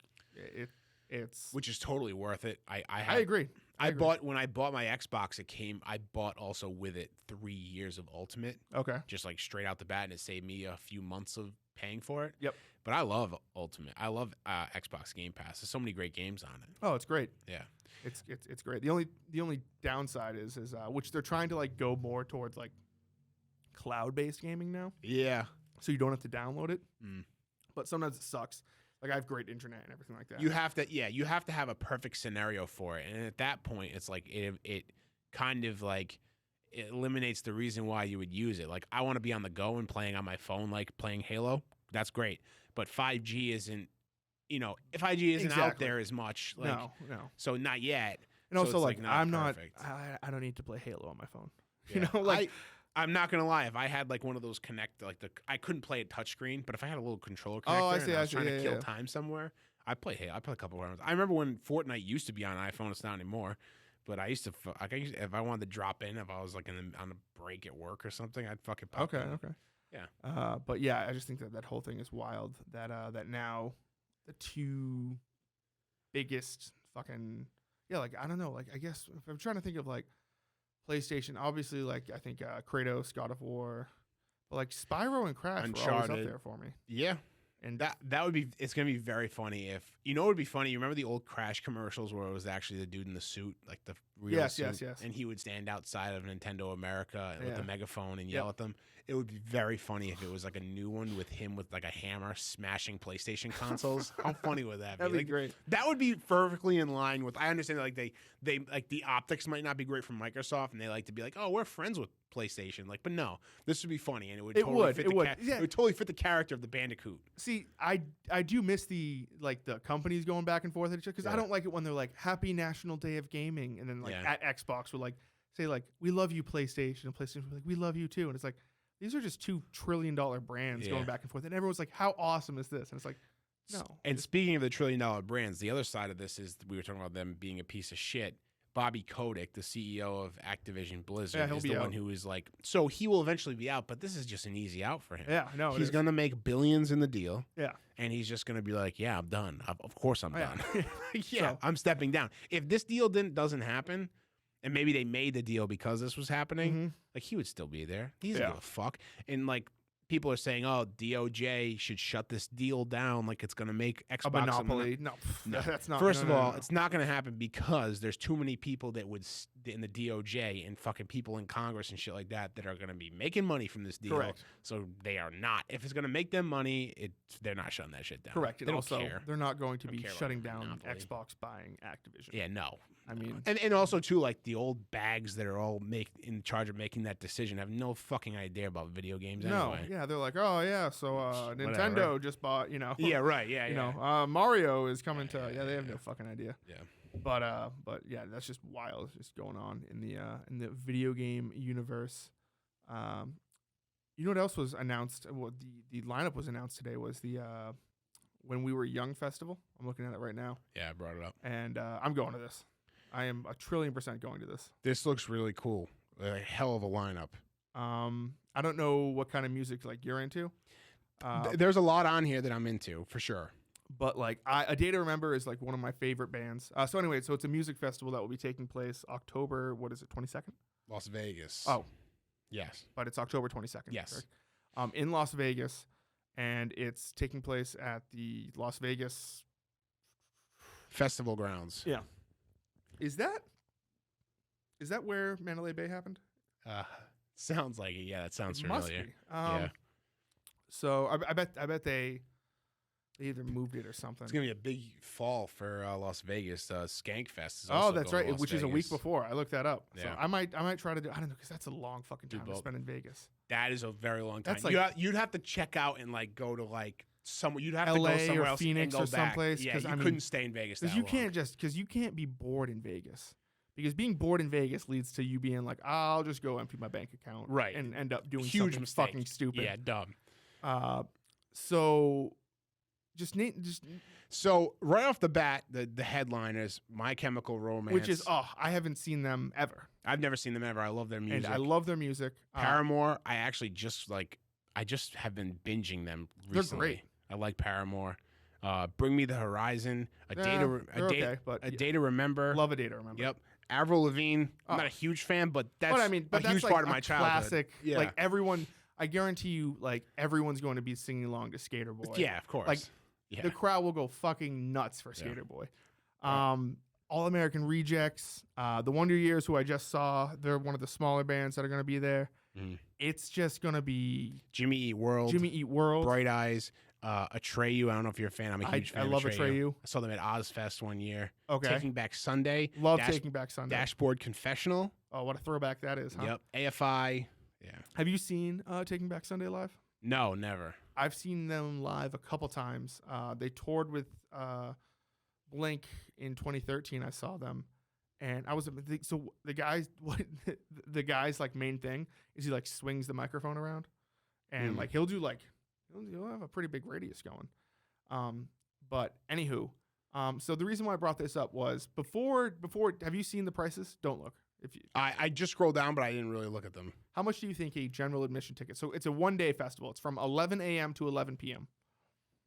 [SPEAKER 1] it's
[SPEAKER 2] which is totally worth it. I
[SPEAKER 1] agree.
[SPEAKER 2] I bought when I bought my Xbox. I bought also with it 3 years of Ultimate.
[SPEAKER 1] Okay.
[SPEAKER 2] Just like straight out the bat, and it saved me a few months of paying for it.
[SPEAKER 1] Yep.
[SPEAKER 2] But I love Ultimate. I love Xbox Game Pass. There's so many great games on it.
[SPEAKER 1] Oh, it's great.
[SPEAKER 2] Yeah.
[SPEAKER 1] It's great. The only downside is which they're trying to like go more towards like cloud-based gaming now.
[SPEAKER 2] Yeah.
[SPEAKER 1] So you don't have to download it. But sometimes it sucks. Like I have great internet and everything like that.
[SPEAKER 2] You have to have a perfect scenario for it. And at that point it's like it kind of like it eliminates the reason why you would use it. Like I want to be on the go and playing on my phone, like playing Halo. That's great. But 5G isn't, you know, 5G isn't out there as much. Like,
[SPEAKER 1] no.
[SPEAKER 2] So not yet.
[SPEAKER 1] And also
[SPEAKER 2] so
[SPEAKER 1] like
[SPEAKER 2] not
[SPEAKER 1] I'm
[SPEAKER 2] perfect.
[SPEAKER 1] I don't need to play Halo on my phone.
[SPEAKER 2] Yeah.
[SPEAKER 1] You know, like
[SPEAKER 2] I'm not gonna lie. If I had like one of those I couldn't play it touchscreen, but if I had a little controller connector
[SPEAKER 1] I see,
[SPEAKER 2] and I was trying to kill
[SPEAKER 1] yeah.
[SPEAKER 2] time somewhere, I play Halo. I play a couple of rounds. I remember when Fortnite used to be on iPhone. It's not anymore. But I used to, if I wanted to drop in, if I was like on a break at work or something, I'd fucking pop in.
[SPEAKER 1] Okay.
[SPEAKER 2] Yeah.
[SPEAKER 1] But yeah, I just think that whole thing is wild. That now the two biggest fucking like I don't know, like I guess if I'm trying to think of like PlayStation, obviously like I think Kratos, God of War, but like Spyro and Crash were always up there for me.
[SPEAKER 2] Yeah. And that would be, it's going to be very funny if, you know what would be funny? You remember the old Crash commercials where it was actually the dude in the suit, like the real suit? Yes. And he would stand outside of Nintendo America with the megaphone and yell at them. It would be very funny if it was like a new one with him with like a hammer smashing PlayStation consoles. How funny would that be?
[SPEAKER 1] That'd be great.
[SPEAKER 2] That would be perfectly in line with, I understand that like they like the optics might not be great from Microsoft and they like to be like, oh, we're friends with PlayStation. Like, but no, this would be funny and it would totally fit it would totally fit the character of the Bandicoot.
[SPEAKER 1] See, I do miss the companies going back and forth at each other because I don't like it when they're like Happy National Day of Gaming and then like at Xbox would like say like we love you PlayStation and PlayStation would be like we love you too and it's like these are just $2 trillion brands going back and forth and everyone's like how awesome is this and it's like no.
[SPEAKER 2] And speaking of the $1 trillion brands, the other side of this is we were talking about them being a piece of shit. Bobby Kotick, the CEO of Activision Blizzard, is the one who is like, so he will eventually be out, but this is just an easy out for him.
[SPEAKER 1] Yeah, no,
[SPEAKER 2] he's going to make billions in the deal.
[SPEAKER 1] Yeah.
[SPEAKER 2] And he's just going to be like, yeah, I'm done. Of course I'm done.
[SPEAKER 1] Yeah.
[SPEAKER 2] I'm stepping down. If this deal doesn't happen, and maybe they made the deal because this was happening, like he would still be there. He doesn't give a fuck. And like, people are saying, "Oh, DOJ should shut this deal down. Like it's going to make Xbox
[SPEAKER 1] a monopoly." No, that's not.
[SPEAKER 2] First of all, it's not going to happen because there's too many people that would in the DOJ and fucking people in Congress and shit like that are going to be making money from this deal.
[SPEAKER 1] Correct.
[SPEAKER 2] So they are not. If it's going to make them money, they're not shutting that shit down.
[SPEAKER 1] Correct.
[SPEAKER 2] They
[SPEAKER 1] and
[SPEAKER 2] don't
[SPEAKER 1] also,
[SPEAKER 2] care.
[SPEAKER 1] they're not going to be
[SPEAKER 2] care
[SPEAKER 1] shutting
[SPEAKER 2] about
[SPEAKER 1] down
[SPEAKER 2] monopoly.
[SPEAKER 1] Xbox buying Activision.
[SPEAKER 2] Yeah, no.
[SPEAKER 1] I mean,
[SPEAKER 2] and also too, like the old bags that are all in charge of making that decision have no fucking idea about video games anyway.
[SPEAKER 1] No, yeah, they're like, oh yeah, so Nintendo just bought,
[SPEAKER 2] Yeah, right, yeah,
[SPEAKER 1] you know, Mario is coming to, they have no fucking idea.
[SPEAKER 2] Yeah.
[SPEAKER 1] But yeah, that's just wild. It's just going on in the video game universe. You know what else was announced? Well, the lineup was announced today was the When We Were Young festival. I'm looking at it right now.
[SPEAKER 2] Yeah, I brought it up.
[SPEAKER 1] And I'm going to this. I am 1,000,000,000% going to this.
[SPEAKER 2] This looks really cool. A hell of a lineup.
[SPEAKER 1] I don't know what kind of music like you're into.
[SPEAKER 2] There's a lot on here that I'm into for sure.
[SPEAKER 1] But like A Day to Remember is like one of my favorite bands. So anyway, so it's a music festival that will be taking place October, what is it, 22nd?
[SPEAKER 2] Las Vegas.
[SPEAKER 1] Oh,
[SPEAKER 2] yes.
[SPEAKER 1] but it's October 22nd.
[SPEAKER 2] Yes.
[SPEAKER 1] Correct? In Las Vegas, and it's taking place at the Las Vegas
[SPEAKER 2] Festival grounds.
[SPEAKER 1] Yeah. Is that where Mandalay Bay happened?
[SPEAKER 2] Sounds like it. Yeah, that sounds
[SPEAKER 1] It
[SPEAKER 2] familiar.
[SPEAKER 1] must be.
[SPEAKER 2] Yeah.
[SPEAKER 1] So I bet they either moved it or something.
[SPEAKER 2] It's gonna be a big fall for Las Vegas. Skank Fest. Is
[SPEAKER 1] Oh,
[SPEAKER 2] also
[SPEAKER 1] that's
[SPEAKER 2] going
[SPEAKER 1] right.
[SPEAKER 2] to Las
[SPEAKER 1] Which is a week
[SPEAKER 2] Vegas.
[SPEAKER 1] before. I looked that up. So
[SPEAKER 2] Yeah.
[SPEAKER 1] I might try to do. I don't know, because that's a long fucking
[SPEAKER 2] Do
[SPEAKER 1] time to
[SPEAKER 2] both.
[SPEAKER 1] spend in Vegas.
[SPEAKER 2] That is a very long time.
[SPEAKER 1] That's like-
[SPEAKER 2] You'd have to check out and like go to like somewhere. You'd have to
[SPEAKER 1] LA
[SPEAKER 2] go somewhere
[SPEAKER 1] or
[SPEAKER 2] else
[SPEAKER 1] Phoenix
[SPEAKER 2] and go
[SPEAKER 1] or
[SPEAKER 2] back.
[SPEAKER 1] someplace,
[SPEAKER 2] Yeah,
[SPEAKER 1] 'cause,
[SPEAKER 2] you
[SPEAKER 1] I mean,
[SPEAKER 2] couldn't stay in Vegas.
[SPEAKER 1] Because you can't be bored in Vegas. Because being bored in Vegas leads to you being like, I'll just go empty my bank account,
[SPEAKER 2] Right.
[SPEAKER 1] and end up doing
[SPEAKER 2] Huge
[SPEAKER 1] something
[SPEAKER 2] mistake.
[SPEAKER 1] fucking stupid.
[SPEAKER 2] Yeah, dumb.
[SPEAKER 1] So just
[SPEAKER 2] So right off the bat, the headliners, My Chemical Romance,
[SPEAKER 1] which is I haven't seen them ever,
[SPEAKER 2] I've never seen them ever. I love their music.
[SPEAKER 1] and I love their music.
[SPEAKER 2] Paramore, I actually just have been binging them
[SPEAKER 1] They're
[SPEAKER 2] recently.
[SPEAKER 1] great.
[SPEAKER 2] I like Paramore. Bring Me the Horizon,
[SPEAKER 1] they're okay, but
[SPEAKER 2] a Day to Remember.
[SPEAKER 1] love A Day to Remember.
[SPEAKER 2] Yep. Avril Lavigne. I'm
[SPEAKER 1] Oh.
[SPEAKER 2] not a huge fan, but that's
[SPEAKER 1] But I mean,
[SPEAKER 2] a
[SPEAKER 1] that's
[SPEAKER 2] huge
[SPEAKER 1] like
[SPEAKER 2] part of
[SPEAKER 1] a
[SPEAKER 2] my childhood.
[SPEAKER 1] classic.
[SPEAKER 2] Yeah.
[SPEAKER 1] Like everyone, I guarantee you, like everyone's going to be singing along to Skater Boy.
[SPEAKER 2] Yeah, of course.
[SPEAKER 1] Like,
[SPEAKER 2] yeah.
[SPEAKER 1] The crowd will go fucking nuts for
[SPEAKER 2] Yeah.
[SPEAKER 1] Skater Boy. All American Rejects, the Wonder Years, who I just saw, they're one of the smaller bands that are going to be there.
[SPEAKER 2] Mhm.
[SPEAKER 1] It's just going to be
[SPEAKER 2] Jimmy Eat World.
[SPEAKER 1] Jimmy Eat World.
[SPEAKER 2] Bright Eyes. Atreyu. I don't know if you're a fan. I'm a huge fan.
[SPEAKER 1] I love
[SPEAKER 2] of
[SPEAKER 1] Atreyu.
[SPEAKER 2] I saw them at Ozfest one year.
[SPEAKER 1] Okay.
[SPEAKER 2] Taking Back Sunday.
[SPEAKER 1] Love Taking Back Sunday.
[SPEAKER 2] Dashboard Confessional.
[SPEAKER 1] Oh, what a throwback that is, huh?
[SPEAKER 2] Yep. AFI. Yeah.
[SPEAKER 1] Have you seen Taking Back Sunday live?
[SPEAKER 2] No, never.
[SPEAKER 1] I've seen them live a couple times. They toured with Blink in 2013. I saw them, and I was so the guy's the guy's like main thing is he like swings the microphone around, and like he'll have a pretty big radius going. But anywho, so the reason why I brought this up was before. Have you seen the prices? Don't look. If you,
[SPEAKER 2] I just scrolled down, but I didn't really look at them.
[SPEAKER 1] how much do you think a general admission ticket? So it's a 1-day festival. It's from 11 a.m. to 11 p.m.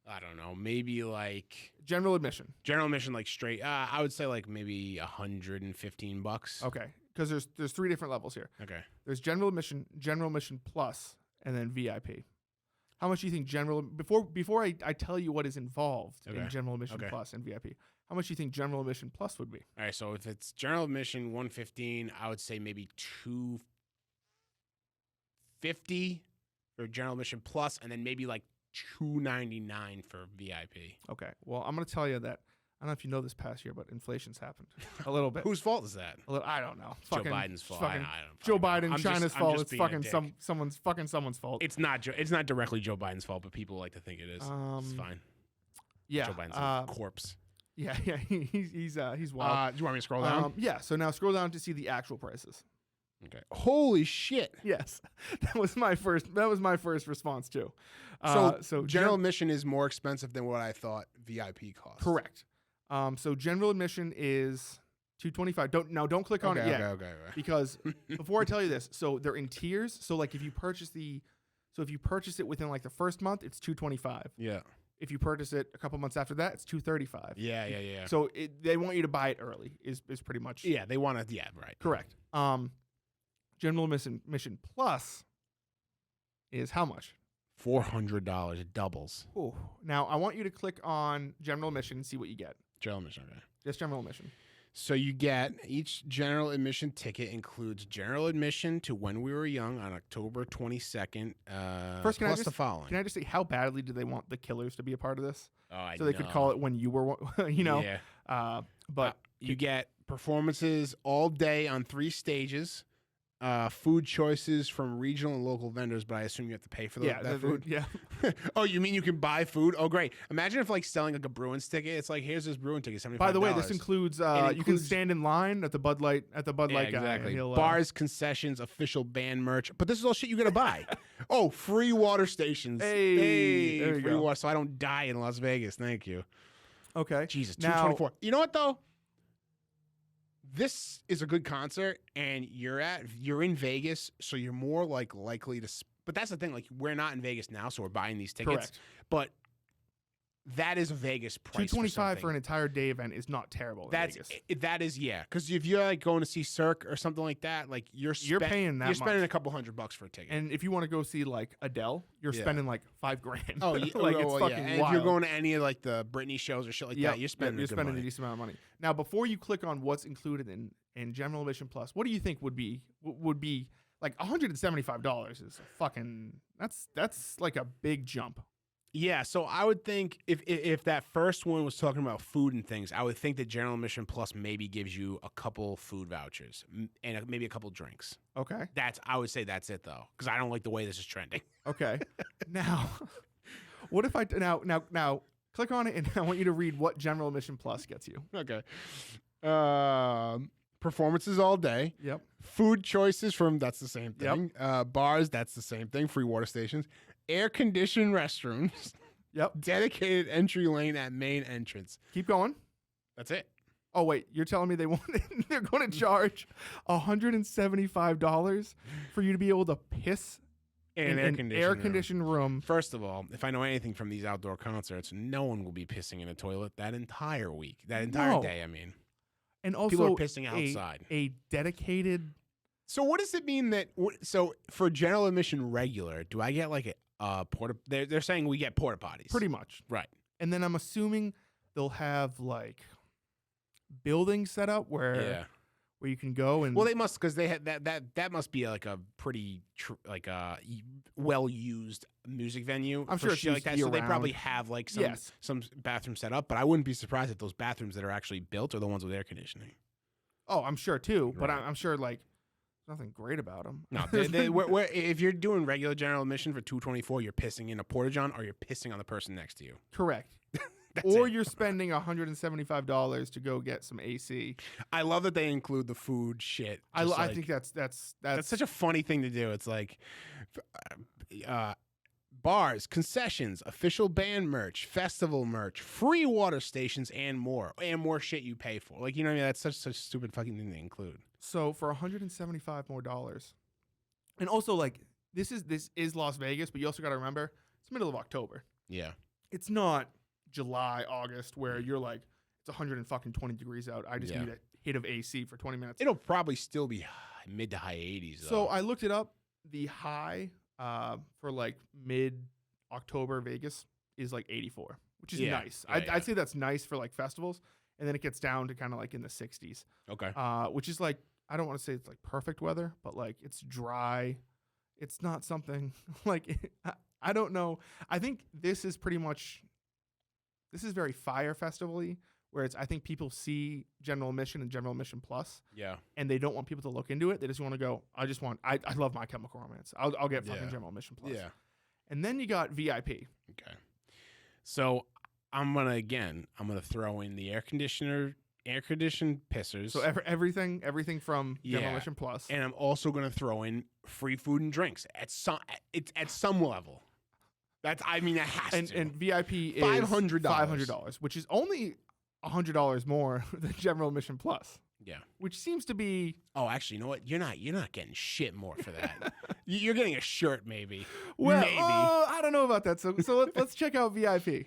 [SPEAKER 2] I don't know. Maybe like
[SPEAKER 1] General admission.
[SPEAKER 2] general admission, like straight. I would say like maybe $115.
[SPEAKER 1] Okay, because there's 3 different levels here.
[SPEAKER 2] Okay.
[SPEAKER 1] There's general admission plus, and then VIP. How much do you think before I tell you what is involved in
[SPEAKER 2] Okay.
[SPEAKER 1] general admission
[SPEAKER 2] Okay.
[SPEAKER 1] plus and VIP? How much do you think general admission plus would be?
[SPEAKER 2] All right. So if it's general admission 115, I would say maybe 250 for general admission plus, and then maybe like $299 for VIP.
[SPEAKER 1] Okay, well I'm gonna tell you that I don't know if you know this past year, but inflation's happened a little bit.
[SPEAKER 2] Whose fault is that?
[SPEAKER 1] I don't know.
[SPEAKER 2] Joe
[SPEAKER 1] Fucking,
[SPEAKER 2] Biden's fault.
[SPEAKER 1] fucking
[SPEAKER 2] I don't
[SPEAKER 1] Joe
[SPEAKER 2] fucking know.
[SPEAKER 1] Biden, China's fault. It's
[SPEAKER 2] being a
[SPEAKER 1] fucking
[SPEAKER 2] dick.
[SPEAKER 1] someone's fault.
[SPEAKER 2] It's not directly Joe Biden's fault, but people like to think it is. It's fine.
[SPEAKER 1] Yeah.
[SPEAKER 2] Joe Biden's a corpse.
[SPEAKER 1] Yeah. He's wild.
[SPEAKER 2] Do you want me to scroll down?
[SPEAKER 1] Yeah. So now scroll down to see the actual prices.
[SPEAKER 2] Okay. Holy shit.
[SPEAKER 1] Yes, that was my first response too.
[SPEAKER 2] So general admission is more expensive than what I thought VIP cost.
[SPEAKER 1] Correct. So general admission is $225. Don't click on it yet.
[SPEAKER 2] Okay.
[SPEAKER 1] Because before I tell you this, so they're in tiers. So like if you purchase it within like the first month, it's $225.
[SPEAKER 2] Yeah.
[SPEAKER 1] If you purchase it a couple months after that, it's $235.
[SPEAKER 2] Yeah.
[SPEAKER 1] So they want you to buy it early. Is pretty much
[SPEAKER 2] Yeah, they want to. Yeah, right.
[SPEAKER 1] correct. General admission plus is how much?
[SPEAKER 2] $400. It doubles.
[SPEAKER 1] Ooh. Now I want you to click on general admission and see what you get.
[SPEAKER 2] General admission. Okay.
[SPEAKER 1] Just general admission.
[SPEAKER 2] So you get each general admission ticket includes general admission to When We Were Young on October 22nd.
[SPEAKER 1] First,
[SPEAKER 2] plus the following.
[SPEAKER 1] Can I just say how badly do they want the Killers to be a part of this?
[SPEAKER 2] Oh, I
[SPEAKER 1] So they could call it When You Were,
[SPEAKER 2] Yeah.
[SPEAKER 1] But
[SPEAKER 2] You get performances all day on 3 stages. Food choices from regional and local vendors, but I assume you have to pay for that food.
[SPEAKER 1] Yeah.
[SPEAKER 2] Oh, you mean you can buy food? Oh, great! Imagine if like selling like a Bruins ticket. It's like here's this Bruin ticket, $75.
[SPEAKER 1] By the way, this includes, you can
[SPEAKER 2] includes-
[SPEAKER 1] stand in line at the Bud Light guy.
[SPEAKER 2] Exactly.
[SPEAKER 1] And he'll,
[SPEAKER 2] Bars, concessions, official band merch. But this is all shit you gotta buy. Oh, free water stations.
[SPEAKER 1] Hey, there you
[SPEAKER 2] free
[SPEAKER 1] go.
[SPEAKER 2] water, so I don't die in Las Vegas. Thank you.
[SPEAKER 1] Okay.
[SPEAKER 2] Jesus,
[SPEAKER 1] Now-
[SPEAKER 2] $224. You know what though? This is a good concert, and you're in Vegas, so you're more like likely to. But that's the thing. Like we're not in Vegas now, so we're buying these tickets.
[SPEAKER 1] Correct.
[SPEAKER 2] But that is a Vegas price.
[SPEAKER 1] $225 for an entire day event is not terrible.
[SPEAKER 2] That is because if you're like going to see Cirque or something like that, like you're
[SPEAKER 1] paying that.
[SPEAKER 2] You're spending a couple $100 for a ticket.
[SPEAKER 1] And if you want to go see like Adele, you're spending like $5,000.
[SPEAKER 2] Oh, yeah,
[SPEAKER 1] like it's fucking
[SPEAKER 2] And
[SPEAKER 1] wild.
[SPEAKER 2] if you're going to any of like the Britney shows or shit like that, you're spending
[SPEAKER 1] a decent amount of money. Now, before you click on what's included in General Admission Plus, what do you think would be like $175? Is fucking that's like a big jump.
[SPEAKER 2] Yeah, so I would think if that first one was talking about food and things, I would think that General Admission Plus maybe gives you a couple food vouchers and maybe a couple drinks.
[SPEAKER 1] Okay.
[SPEAKER 2] I would say that's it though, because I don't like the way this is trending.
[SPEAKER 1] Okay. Now, what if I now click on it and I want you to read what General Admission Plus gets you.
[SPEAKER 2] Okay. Performances all day.
[SPEAKER 1] Yep.
[SPEAKER 2] Food choices that's the same
[SPEAKER 1] Yep.
[SPEAKER 2] thing. Bars, that's the same thing. Free water stations. Air-conditioned restrooms.
[SPEAKER 1] Yep.
[SPEAKER 2] Dedicated entry lane at main entrance.
[SPEAKER 1] Keep going.
[SPEAKER 2] That's it.
[SPEAKER 1] Oh wait, you're telling me they're going to charge $175 for you to be able to piss in an air-conditioned room?
[SPEAKER 2] First of all, if I know anything from these outdoor concerts, no one will be pissing in a toilet that entire week. That entire day, I mean.
[SPEAKER 1] And also
[SPEAKER 2] people are pissing outside.
[SPEAKER 1] A dedicated.
[SPEAKER 2] So what does it mean that? So for general admission regular, do I get like a porta? They're saying we get porta potties.
[SPEAKER 1] Pretty much,
[SPEAKER 2] right?
[SPEAKER 1] And then I'm assuming they'll have like buildings set up where you can go and.
[SPEAKER 2] Well, they must, because they had that must be like a pretty well used music venue.
[SPEAKER 1] I'm sure it's
[SPEAKER 2] like that. So they probably have like some bathrooms set up, but I wouldn't be surprised if those bathrooms that are actually built are the ones with air conditioning.
[SPEAKER 1] Oh, I'm sure too, but
[SPEAKER 2] Right.
[SPEAKER 1] I'm sure like there's nothing great about them.
[SPEAKER 2] No, if you're doing regular general admission for $224, you're pissing in a porta john or you're pissing on the person next to you.
[SPEAKER 1] Correct. Or you're spending $175 to go get some AC.
[SPEAKER 2] I love that they include the food shit.
[SPEAKER 1] I think that's
[SPEAKER 2] such a funny thing to do. It's like bars, concessions, official band merch, festival merch, free water stations, and more shit you pay for. Like, you know what I mean? That's such a stupid fucking thing to include.
[SPEAKER 1] So for $175 more dollars, and also like this is Las Vegas, but you also got to remember it's middle of October.
[SPEAKER 2] Yeah,
[SPEAKER 1] it's not July, August, where you're like it's 120 degrees out. I just need a hit of AC for 20 minutes.
[SPEAKER 2] It'll probably still be mid to high 80s.
[SPEAKER 1] So I looked it up. The high for like mid October Vegas is like 84, which is nice. I'd say that's nice for like festivals, and then it gets down to kind of like in the 60s.
[SPEAKER 2] Okay.
[SPEAKER 1] Which is like I don't want to say it's like perfect weather, but like it's dry. It's not something like I don't know. I think this is very Fire Festival-y, where I think people see General Admission and General Admission Plus.
[SPEAKER 2] Yeah.
[SPEAKER 1] And they don't want people to look into it. They just want to go, I love My Chemical Romance. I'll get fucking General Admission Plus. Yeah. And then you got VIP.
[SPEAKER 2] Okay. So I'm gonna throw in the air-conditioned pissers.
[SPEAKER 1] So everything from General Admission Plus.
[SPEAKER 2] And I'm also gonna throw in free food and drinks at some level. That has to.
[SPEAKER 1] And VIP is
[SPEAKER 2] $500,
[SPEAKER 1] which is only $100 more than General Admission Plus.
[SPEAKER 2] Yeah,
[SPEAKER 1] which seems to be.
[SPEAKER 2] Oh, actually, you know what? You're not getting shit more for that. You're getting a shirt, maybe.
[SPEAKER 1] Well,
[SPEAKER 2] maybe.
[SPEAKER 1] I don't know about that. So let's check out VIP.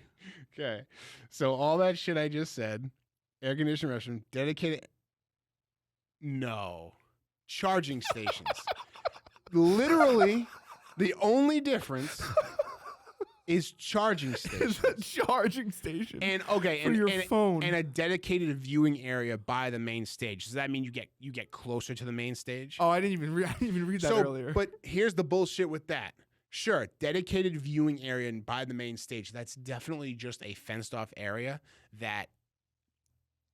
[SPEAKER 2] Okay, so all that shit I just said, air conditioned restroom, dedicated. No, charging stations. Literally, the only difference is charging stations.
[SPEAKER 1] Charging station.
[SPEAKER 2] And
[SPEAKER 1] for your phone.
[SPEAKER 2] And a dedicated viewing area by the main stage. Does that mean you get closer to the main stage?
[SPEAKER 1] Oh, I didn't even read that earlier.
[SPEAKER 2] But here's the bullshit with that. Sure, dedicated viewing area and by the main stage. That's definitely just a fenced off area that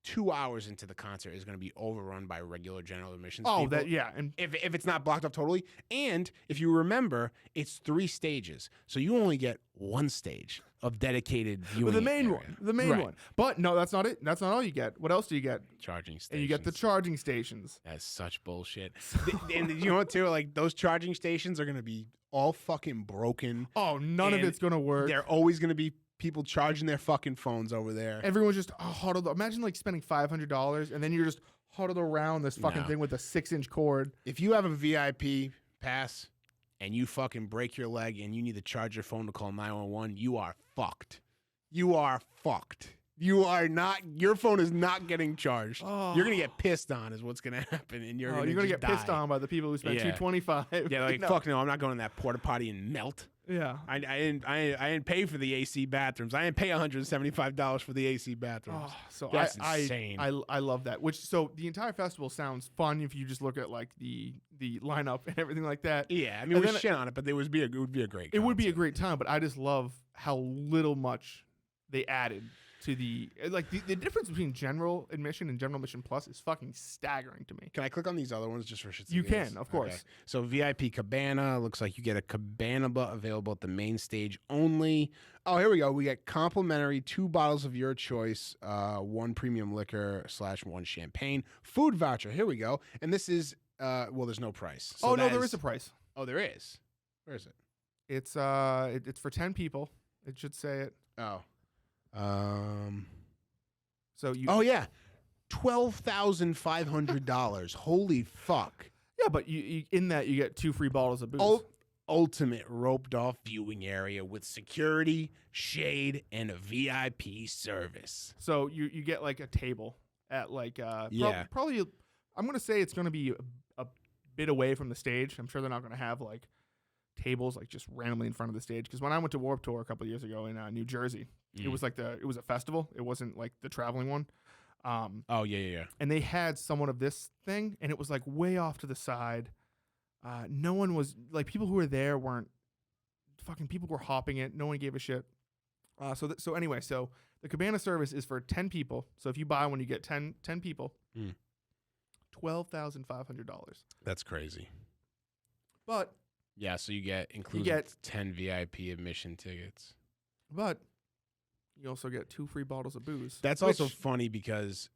[SPEAKER 2] 2 hours into the concert is going to be overrun by regular general admissions people.
[SPEAKER 1] And
[SPEAKER 2] if it's not blocked up totally, and if you remember, it's 3 stages, so you only get 1 stage of dedicated viewing.
[SPEAKER 1] The main
[SPEAKER 2] area.
[SPEAKER 1] one. But no, that's not it. That's not all you get. What else do you get?
[SPEAKER 2] Charging stations.
[SPEAKER 1] And you get the charging stations.
[SPEAKER 2] That's such bullshit. And you know what too? Like those charging stations are going to be all fucking broken.
[SPEAKER 1] Oh, none of it's going to work.
[SPEAKER 2] They're always going to be people charging their fucking phones over there.
[SPEAKER 1] Everyone's just huddled. Imagine like spending $500 and then you're just huddled around this fucking thing with a 6-inch cord.
[SPEAKER 2] If you have a VIP pass and you fucking break your leg and you need to charge your phone to call 911, you are fucked. you are fucked. You are not. Your phone is not getting charged.
[SPEAKER 1] Oh.
[SPEAKER 2] You're gonna get pissed on, is what's gonna happen, and you're gonna
[SPEAKER 1] get pissed on by the people who spent
[SPEAKER 2] Yeah.
[SPEAKER 1] $225.
[SPEAKER 2] Yeah, like
[SPEAKER 1] No.
[SPEAKER 2] fuck no, I'm not going to that porta potty and melt.
[SPEAKER 1] Yeah.
[SPEAKER 2] I didn't pay for the AC bathrooms. I didn't pay $175 for the AC bathrooms.
[SPEAKER 1] Oh, so
[SPEAKER 2] That's insane.
[SPEAKER 1] I love that. So the entire festival sounds fun if you just look at like the lineup and everything like that.
[SPEAKER 2] Yeah, I mean,
[SPEAKER 1] And
[SPEAKER 2] we
[SPEAKER 1] then
[SPEAKER 2] shit on it, but it would be a great.
[SPEAKER 1] It would be a
[SPEAKER 2] concert.
[SPEAKER 1] great time, but I just love how little much they added to the difference between general admission and general admission plus is fucking staggering to me.
[SPEAKER 2] Can I click on these other ones just for shits and
[SPEAKER 1] You
[SPEAKER 2] giggles?
[SPEAKER 1] can, of course.
[SPEAKER 2] Okay. So VIP Cabana looks like you get a Cabana available at the main stage only. Oh, here we go. We get complimentary 2 bottles of your choice, 1 premium liquor / 1 champagne, food voucher. Here we go. And this is well, there's no price. So
[SPEAKER 1] There is a price.
[SPEAKER 2] Oh, there is. Where is it?
[SPEAKER 1] It's it's for 10 people. It should say it.
[SPEAKER 2] Oh.
[SPEAKER 1] So you
[SPEAKER 2] Oh yeah, $12,500. Holy fuck!
[SPEAKER 1] Yeah, but you in that you get 2 free bottles of booze.
[SPEAKER 2] Ultimate roped off viewing area with security, shade, and a VIP service.
[SPEAKER 1] So you get like a table at like
[SPEAKER 2] Yeah.
[SPEAKER 1] probably I'm gonna say it's gonna be a bit away from the stage. I'm sure they're not gonna have like tables like just randomly in front of the stage, because when I went to Warped Tour a couple of years ago in New Jersey, it was like it was a festival. It wasn't like the traveling one.
[SPEAKER 2] Oh yeah.
[SPEAKER 1] And they had somewhat of this thing, and it was like way off to the side. No one was like, people who were there weren't fucking, people were hopping it. No one gave a shit. So anyway, so the Cabana service is for 10 people. So if you buy one, you get 10 people. $12,500.
[SPEAKER 2] That's crazy.
[SPEAKER 1] But
[SPEAKER 2] Yeah, so you get 10 VIP admission tickets.
[SPEAKER 1] But you also get 2 free bottles of booze.
[SPEAKER 2] That's also funny because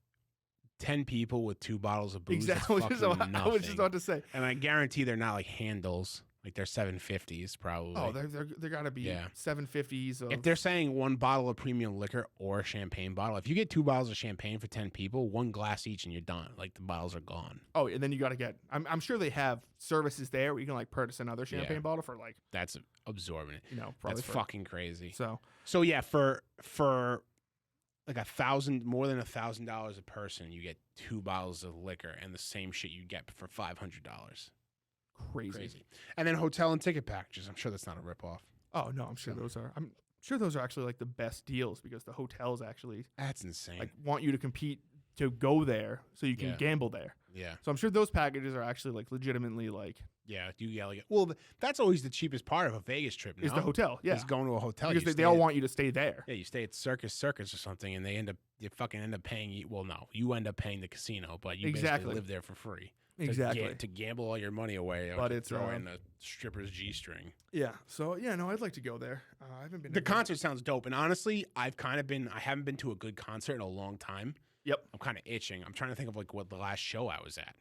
[SPEAKER 2] 10 people with 2 bottles of booze.
[SPEAKER 1] Exactly.
[SPEAKER 2] Is fucking
[SPEAKER 1] I was just
[SPEAKER 2] nothing.
[SPEAKER 1] about to say.
[SPEAKER 2] And I guarantee they're not like handles. Like they're 750s probably.
[SPEAKER 1] Oh, they're gotta be 750s.
[SPEAKER 2] If they're saying 1 bottle of premium liquor or a champagne bottle, if you get 2 bottles of champagne for 10 people, 1 glass each and you're done. Like the bottles are gone.
[SPEAKER 1] Oh, and then you got to get. I'm sure they have services there where you can like purchase another champagne bottle for like.
[SPEAKER 2] That's absorbent.
[SPEAKER 1] Probably
[SPEAKER 2] That's fucking crazy.
[SPEAKER 1] So
[SPEAKER 2] yeah, for like more than $1,000 a person, you get 2 bottles of liquor and the same shit you get for $500.
[SPEAKER 1] crazy.
[SPEAKER 2] And then hotel and ticket packages. I'm sure that's not a ripoff.
[SPEAKER 1] Oh no, I'm sure those are. I'm sure those are actually like the best deals, because the hotels actually
[SPEAKER 2] That's insane.
[SPEAKER 1] like want you to compete to go there so you can gamble there.
[SPEAKER 2] Yeah.
[SPEAKER 1] So I'm sure those packages are actually like legitimately like.
[SPEAKER 2] Yeah, you get like, well, that's always the cheapest part of a Vegas trip.
[SPEAKER 1] Is the hotel? Yeah,
[SPEAKER 2] is going to a hotel
[SPEAKER 1] because they all want you to stay there.
[SPEAKER 2] Yeah, you stay at Circus or something, and you fucking end up paying you. Well, no, you end up paying the casino, but you basically live there for free. To gamble all your money away,
[SPEAKER 1] but
[SPEAKER 2] to
[SPEAKER 1] it's
[SPEAKER 2] throw in a stripper's G-string.
[SPEAKER 1] Yeah. So yeah, no, I'd like to go there. I haven't been.
[SPEAKER 2] The concert sounds dope, and honestly, I haven't been to a good concert in a long time.
[SPEAKER 1] Yep.
[SPEAKER 2] I'm kind of itching. I'm trying to think of like what the last show I was at.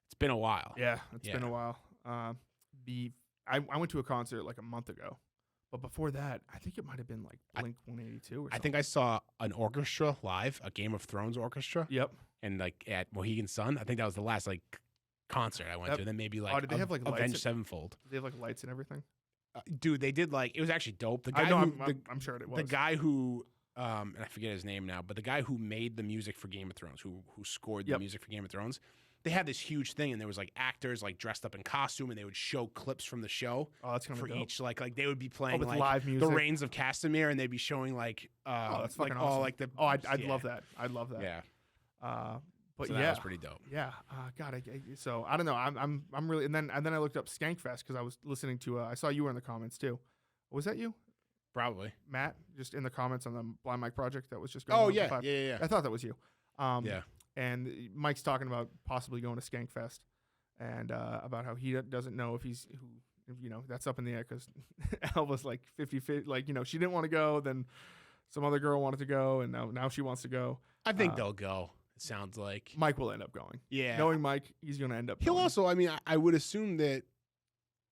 [SPEAKER 2] It's been a while.
[SPEAKER 1] Yeah, it's been a while. I went to a concert like a month ago, but before that, I think it might have been like Blink 182 or something.
[SPEAKER 2] I think I saw an orchestra live, a Game of Thrones orchestra.
[SPEAKER 1] Yep.
[SPEAKER 2] And like at Mohegan Sun, I think that was the last like concert I went to. And then maybe like
[SPEAKER 1] did they have like
[SPEAKER 2] Avenged
[SPEAKER 1] lights
[SPEAKER 2] Sevenfold.
[SPEAKER 1] Did they have like lights and everything?
[SPEAKER 2] Dude, they did like, it was actually dope. The guy
[SPEAKER 1] I know,
[SPEAKER 2] who,
[SPEAKER 1] I'm sure it was.
[SPEAKER 2] the guy who and I forget his name now, but the guy who made the music for Game of Thrones, who scored the music for Game of Thrones, they had this huge thing, and there was like actors like dressed up in costume, and they would show clips from the show.
[SPEAKER 1] Oh, that's
[SPEAKER 2] for
[SPEAKER 1] dope.
[SPEAKER 2] each like they would be playing
[SPEAKER 1] with
[SPEAKER 2] like
[SPEAKER 1] live music.
[SPEAKER 2] the Reigns of Castamere, and they'd be showing like
[SPEAKER 1] that's
[SPEAKER 2] like
[SPEAKER 1] fucking
[SPEAKER 2] all
[SPEAKER 1] awesome.
[SPEAKER 2] like the
[SPEAKER 1] I'd love that. I'd love that.
[SPEAKER 2] Yeah.
[SPEAKER 1] But
[SPEAKER 2] so
[SPEAKER 1] yeah,
[SPEAKER 2] that was pretty dope.
[SPEAKER 1] Yeah. God. So I don't know. I'm really and then I looked up Skankfest because I was listening to. I saw you were in the comments too. Was that you?
[SPEAKER 2] Probably.
[SPEAKER 1] Matt, just in the comments on the Blind Mike project that was just going
[SPEAKER 2] Oh
[SPEAKER 1] on.
[SPEAKER 2] yeah.
[SPEAKER 1] I thought that was you.
[SPEAKER 2] Yeah.
[SPEAKER 1] And Mike's talking about possibly going to Skankfest, and about how he doesn't know if he's that's up in the air because Elva's like 50-50. Like she didn't want to go, then some other girl wanted to go, and now she wants to go.
[SPEAKER 2] I think they'll go. It sounds like
[SPEAKER 1] Mike will end up going.
[SPEAKER 2] Yeah.
[SPEAKER 1] Knowing Mike, he's going to end up.
[SPEAKER 2] He'll
[SPEAKER 1] going.
[SPEAKER 2] also. I mean, I would assume that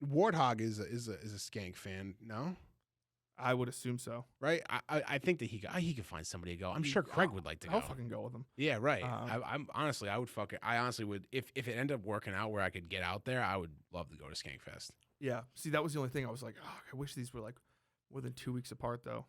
[SPEAKER 2] Warthog is a Skank fan. No.
[SPEAKER 1] I would assume so.
[SPEAKER 2] Right? I think that he could find somebody to go. I'm sure Craig would like to go.
[SPEAKER 1] I'll fucking go with him.
[SPEAKER 2] Yeah, right. I honestly would if it ended up working out where I could get out there, I would love to go to Skankfest.
[SPEAKER 1] Yeah. See, that was the only thing I was like, I wish these were like more than 2 weeks apart though,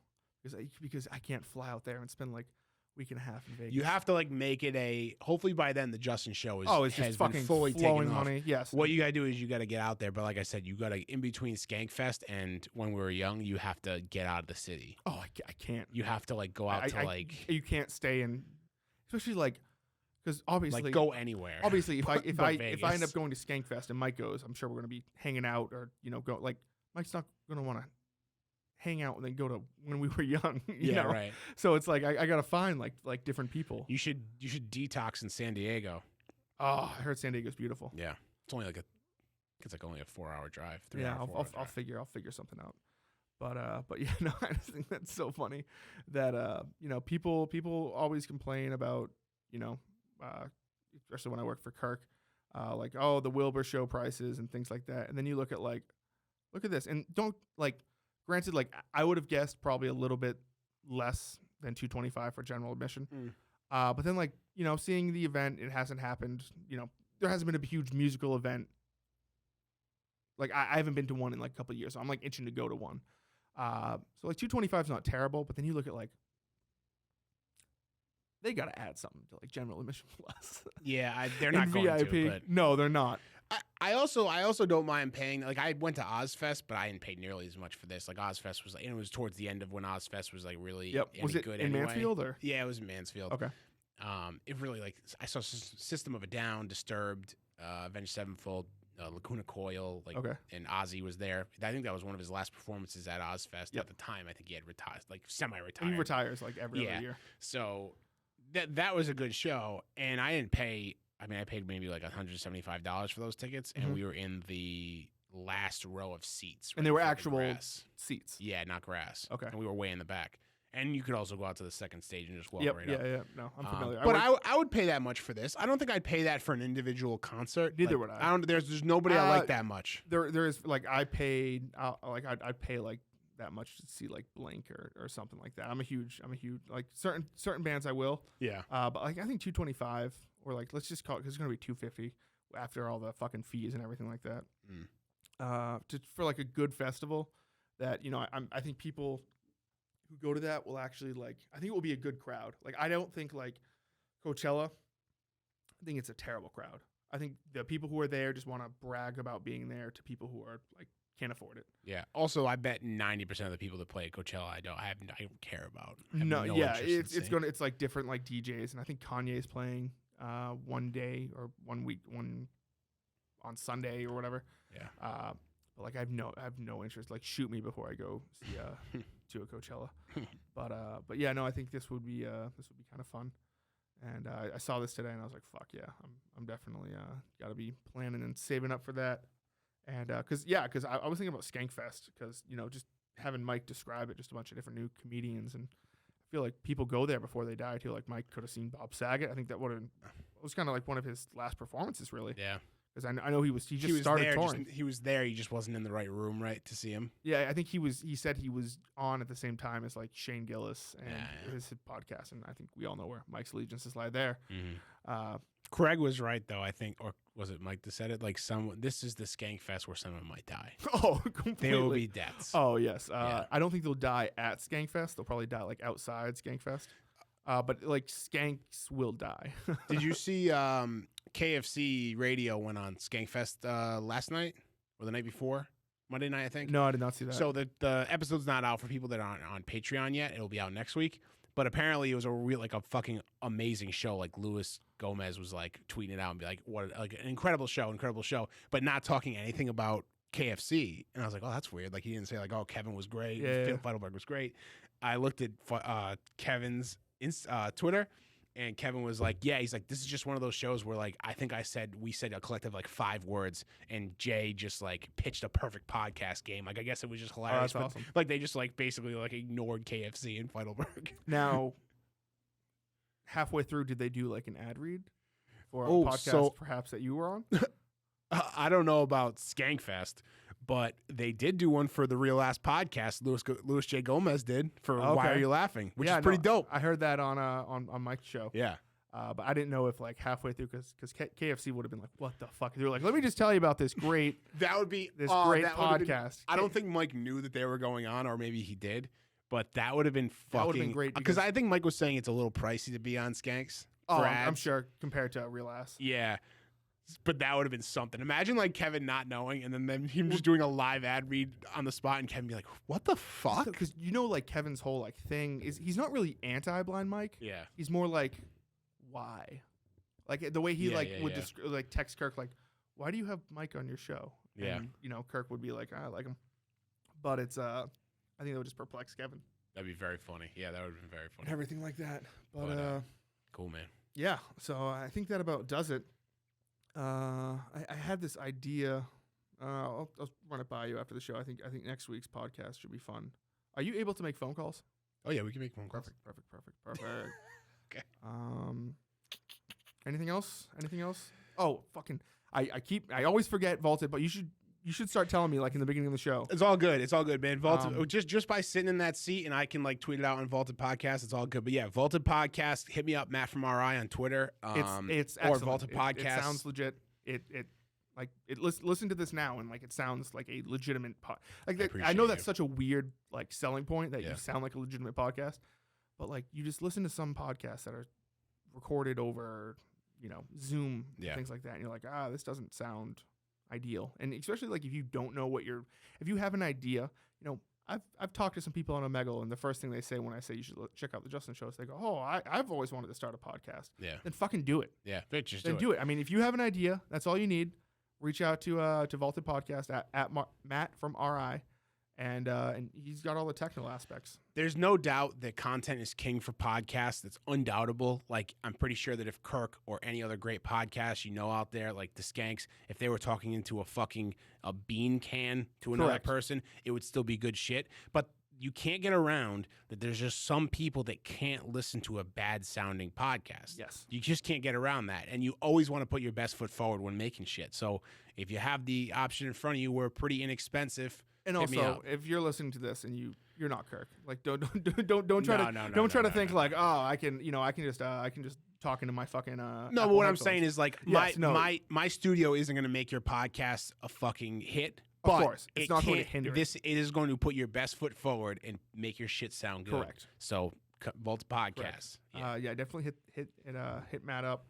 [SPEAKER 1] because I can't fly out there and spend like a week and a half in Vegas.
[SPEAKER 2] You have to like make it a. Hopefully by then the Justin show is
[SPEAKER 1] it's just
[SPEAKER 2] has
[SPEAKER 1] fucking
[SPEAKER 2] been fully
[SPEAKER 1] flowing
[SPEAKER 2] taken off.
[SPEAKER 1] money. Yes.
[SPEAKER 2] What you gotta do is you gotta get out there. But like I said, you gotta in between Skankfest and when we were young, you have to get out of the city.
[SPEAKER 1] Oh, I can't.
[SPEAKER 2] You have to like go out to like
[SPEAKER 1] you can't stay in, especially like because obviously
[SPEAKER 2] like go anywhere.
[SPEAKER 1] Obviously, if I end
[SPEAKER 2] Vegas.
[SPEAKER 1] up going to Skankfest and Mike goes, I'm sure we're gonna be hanging out or go like Mike's not gonna want to hang out and then go to when we were young. You know?
[SPEAKER 2] Right.
[SPEAKER 1] So it's like I gotta find like different people.
[SPEAKER 2] You should detox in San Diego.
[SPEAKER 1] Oh, I heard San Diego's beautiful.
[SPEAKER 2] Yeah, it's only like it's like only a 4-hour drive.
[SPEAKER 1] Yeah, I'll
[SPEAKER 2] drive.
[SPEAKER 1] figure something out. But yeah, no, I just think that's so funny that people always complain about especially when I work for Kirk, like the Wilbur show prices and things like that, and then you look at this and don't like. Granted, like I would have guessed probably a little bit less than $225 for general admission. But then like, seeing the event, it hasn't happened. There hasn't been a huge musical event. Like I haven't been to one in like a couple of years. So I'm like itching to go to one. So like $225 is not terrible, but then you look at like, they got to add something to like general admission plus.
[SPEAKER 2] Yeah, they're not going
[SPEAKER 1] VIP.
[SPEAKER 2] to. But
[SPEAKER 1] no, they're not.
[SPEAKER 2] I also don't mind paying. Like I went to Ozfest, but I didn't pay nearly as much for this. Like Ozfest was, and it was towards the end of when Ozfest was like really
[SPEAKER 1] Was it
[SPEAKER 2] good
[SPEAKER 1] in
[SPEAKER 2] anyway.
[SPEAKER 1] Mansfield or?
[SPEAKER 2] Yeah, it was in Mansfield.
[SPEAKER 1] Okay.
[SPEAKER 2] It really like I saw System of a Down, Disturbed, Avenged Sevenfold, Lacuna Coil, like,
[SPEAKER 1] Okay.
[SPEAKER 2] and Ozzy was there. I think that was one of his last performances at Ozfest.
[SPEAKER 1] Yep.
[SPEAKER 2] At the time, I think he had retired, like semi-retired.
[SPEAKER 1] He retires like every other year.
[SPEAKER 2] So that was a good show, and I didn't pay. I mean, I paid maybe like $175 for those tickets, and we were in the last row of seats.
[SPEAKER 1] And they were
[SPEAKER 2] for the
[SPEAKER 1] actual
[SPEAKER 2] grass.
[SPEAKER 1] seats.
[SPEAKER 2] Yeah, not grass.
[SPEAKER 1] Okay.
[SPEAKER 2] And we were way in the back. And you could also go out to the second stage and just walk right up.
[SPEAKER 1] Yeah. No, I'm familiar.
[SPEAKER 2] But I would pay that much for this. I don't think I'd pay that for an individual concert.
[SPEAKER 1] Neither
[SPEAKER 2] like,
[SPEAKER 1] would I.
[SPEAKER 2] There's nobody I like that much.
[SPEAKER 1] There is like I'd pay like that much to see like Blink or something like that. I'm a huge like certain bands I will.
[SPEAKER 2] Yeah.
[SPEAKER 1] But like I think 225 or like let's just call it because it's gonna be 250 after all the fucking fees and everything like that. For like a good festival that I think people who go to that will actually like. I think it will be a good crowd. Like I don't think like Coachella. I think it's a terrible crowd. I think the people who are there just want to brag about being there to people who are like can't afford it.
[SPEAKER 2] Yeah. Also, I bet 90% of the people that play at Coachella, I don't care about.
[SPEAKER 1] It's like different like DJs, and I think Kanye's playing one day or 1 week on Sunday or whatever.
[SPEAKER 2] Yeah.
[SPEAKER 1] But like I have no interest. Like shoot me before I go see to a Coachella. But yeah, no, I think this would be kind of fun. And I saw this today, and I was like, fuck yeah, I'm definitely got to be planning and saving up for that. And because I was thinking about Skankfest because just having Mike describe it, just a bunch of different new comedians, and I feel like people go there before they die too. Like Mike could have seen Bob Saget. I think that was kind of like one of his last performances, really.
[SPEAKER 2] Yeah.
[SPEAKER 1] Because I know he just started
[SPEAKER 2] there,
[SPEAKER 1] touring.
[SPEAKER 2] he was there. He just wasn't in the right room, right, to see him.
[SPEAKER 1] Yeah, I think he said he was on at the same time as like Shane Gillis and his podcast, and I think we all know where Mike's allegiances lie there.
[SPEAKER 2] Mm-hmm. Craig was right though. I think, or was it Mike that said it? Like this is the Skankfest where someone might die.
[SPEAKER 1] Oh, completely.
[SPEAKER 2] There will be deaths.
[SPEAKER 1] Oh yes. I don't think they'll die at Skankfest. They'll probably die like outside Skankfest. But like skanks will die.
[SPEAKER 2] Did you see KFC Radio went on Skankfest last night or the night before? Monday night, I think.
[SPEAKER 1] No, I did not see that.
[SPEAKER 2] So the episode's not out for people that aren't on Patreon yet. It'll be out next week. But apparently it was a fucking amazing show. Like Luis Gomez was like tweeting it out and be like, "What like an incredible show," but not talking anything about KFC. And I was like, "Oh, that's weird." Like he didn't say like, "Oh, Kevin was great.
[SPEAKER 1] Yeah.
[SPEAKER 2] Feidelberg was great." I looked at Kevin's Twitter, and Kevin was like, "Yeah," he's like, "This is just one of those shows where like we said a collective like 5 words, and Jay just like pitched a perfect podcast game. Like I guess it was just hilarious.
[SPEAKER 1] That's awesome.
[SPEAKER 2] Like they just like basically like ignored KFC in Feidelberg."
[SPEAKER 1] Now, halfway through, did they do like an ad read for a
[SPEAKER 2] Oh,
[SPEAKER 1] podcast perhaps that you were on?
[SPEAKER 2] I don't know about Skankfest, but they did do one for the Real Ass Podcast. Louis J. Gomez did for Why Are You Laughing, which is pretty dope.
[SPEAKER 1] I heard that on Mike's show.
[SPEAKER 2] Yeah.
[SPEAKER 1] But I didn't know if like halfway through because KFC would have been like, "What the fuck?" They were like, "Let me just tell you about this great
[SPEAKER 2] That would be
[SPEAKER 1] podcast."
[SPEAKER 2] I don't think Mike knew that they were going on, or maybe he did. But that would have been fucking
[SPEAKER 1] That would've been great
[SPEAKER 2] because
[SPEAKER 1] because-
[SPEAKER 2] I think Mike was saying it's a little pricey to be on Skanks.
[SPEAKER 1] Oh,
[SPEAKER 2] for
[SPEAKER 1] I'm
[SPEAKER 2] ads.
[SPEAKER 1] sure compared to Real Ass.
[SPEAKER 2] Yeah. But that would have been something. Imagine like Kevin not knowing and then him just doing a live ad read on the spot and Kevin be like, what the fuck?
[SPEAKER 1] Because like Kevin's whole like thing is he's not really anti-Blind Mike.
[SPEAKER 2] Yeah.
[SPEAKER 1] He's more like, why? Like the way he
[SPEAKER 2] Yeah, yeah,
[SPEAKER 1] would
[SPEAKER 2] yeah.
[SPEAKER 1] like text Kirk like, why do you have Mike on your show?
[SPEAKER 2] Yeah.
[SPEAKER 1] And, Kirk would be like, I like him, but it's I think that would just perplex Kevin
[SPEAKER 2] That'd be very funny. Yeah, that would have been very
[SPEAKER 1] and
[SPEAKER 2] funny.
[SPEAKER 1] everything like that. But
[SPEAKER 2] But, Cool, man.
[SPEAKER 1] yeah, so I think that about does it. I had this idea. I'll run it by you after the show. I think next week's podcast should be fun. Are you able to make phone calls?
[SPEAKER 2] Oh, yeah, we can make phone calls.
[SPEAKER 1] Perfect.
[SPEAKER 2] Okay.
[SPEAKER 1] Anything else? Oh, fucking! I always forget Vaulted, but you should start telling me like in the beginning of the show.
[SPEAKER 2] It's all good, man. Vaulted, just by sitting in that seat and I can like tweet it out on Vaulted Podcast, it's all good. But yeah, Vaulted Podcast, hit me up, Matt from RI on Twitter.
[SPEAKER 1] It's
[SPEAKER 2] or
[SPEAKER 1] excellent.
[SPEAKER 2] Vaulted Podcast.
[SPEAKER 1] It sounds legit. Listen to this now and like it sounds like a legitimate I know
[SPEAKER 2] appreciate
[SPEAKER 1] that's
[SPEAKER 2] you.
[SPEAKER 1] such a weird like selling point that
[SPEAKER 2] Yeah.
[SPEAKER 1] you sound like a legitimate podcast, but like you just listen to some podcasts that are recorded over Zoom
[SPEAKER 2] Yeah.
[SPEAKER 1] things like that, and you're like, this doesn't sound ideal. And especially like if you don't know if you have an idea, I've talked to some people on Omegle, and the first thing they say when I say you should check out the Justin show is they go, oh, I've always wanted to start a podcast.
[SPEAKER 2] Yeah.
[SPEAKER 1] Then fucking do it.
[SPEAKER 2] Yeah. Just
[SPEAKER 1] Then do it. I mean, if you have an idea, that's all you need. Reach out to Vaulted Podcast at Matt from RI, and he's got all the technical aspects.
[SPEAKER 2] There's no doubt that content is king for podcasts. It's undoubtable. Like, I'm pretty sure that if Kirk or any other great podcast out there, like the Skanks, if they were talking into a bean can to another
[SPEAKER 1] Correct.
[SPEAKER 2] person, it would still be good shit. But you can't get around that there's just some people that can't listen to a bad sounding podcast.
[SPEAKER 1] Yes.
[SPEAKER 2] You just can't get around that. And you always want to put your best foot forward when making shit. So if you have the option in front of you, we're pretty inexpensive.
[SPEAKER 1] And
[SPEAKER 2] Hit me
[SPEAKER 1] also,
[SPEAKER 2] up.
[SPEAKER 1] if you're listening to this and you're not Kirk, like don't try
[SPEAKER 2] No,
[SPEAKER 1] to
[SPEAKER 2] no,
[SPEAKER 1] think
[SPEAKER 2] no.
[SPEAKER 1] like, oh, I can just talk into my fucking
[SPEAKER 2] No,
[SPEAKER 1] Apple
[SPEAKER 2] but what I'm
[SPEAKER 1] headphones.
[SPEAKER 2] saying is like
[SPEAKER 1] Yes, no.
[SPEAKER 2] my studio isn't going to make your podcast a fucking hit.
[SPEAKER 1] Of
[SPEAKER 2] But
[SPEAKER 1] course, it's
[SPEAKER 2] it
[SPEAKER 1] not going to
[SPEAKER 2] can't-
[SPEAKER 1] hinder it.
[SPEAKER 2] It is going to put your best foot forward and make your shit sound good.
[SPEAKER 1] Correct.
[SPEAKER 2] So Vault Podcast.
[SPEAKER 1] Correct. Yeah, definitely hit Matt up,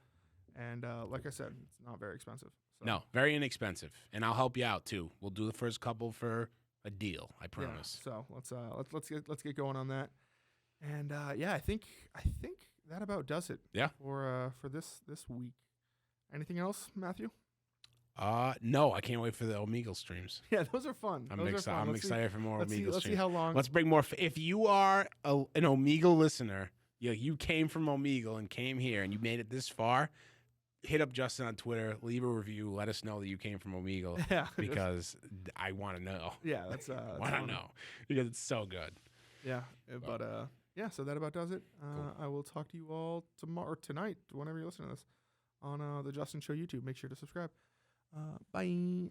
[SPEAKER 1] and like I said, it's not very expensive. So,
[SPEAKER 2] No, very inexpensive, and I'll help you out too. We'll do the first couple for a deal. I
[SPEAKER 1] yeah,
[SPEAKER 2] promise.
[SPEAKER 1] so let's get going on that, and I think that about does it.
[SPEAKER 2] Yeah.
[SPEAKER 1] For this week. Anything else, Matthew?
[SPEAKER 2] No, I can't wait for the Omegle streams.
[SPEAKER 1] Yeah, those are fun.
[SPEAKER 2] I'm
[SPEAKER 1] Those are
[SPEAKER 2] excited.
[SPEAKER 1] fun.
[SPEAKER 2] I'm
[SPEAKER 1] Let's see-
[SPEAKER 2] excited for more
[SPEAKER 1] Let's see,
[SPEAKER 2] Omegle
[SPEAKER 1] let's see
[SPEAKER 2] streams.
[SPEAKER 1] how long.
[SPEAKER 2] Let's bring more. If you are an Omegle listener, you came from Omegle and came here and you made it this far, hit up Justin on Twitter, leave a review, let us know that you came from Omegle
[SPEAKER 1] Yeah,
[SPEAKER 2] because I want to know.
[SPEAKER 1] yeah, that's
[SPEAKER 2] I want
[SPEAKER 1] fun.
[SPEAKER 2] to know because it's so good.
[SPEAKER 1] Yeah, but yeah, so that about does it.
[SPEAKER 2] Cool.
[SPEAKER 1] I will talk to you all tomorrow or tonight, whenever you listen to this, on the Justin Show YouTube. Make sure to subscribe. Bye.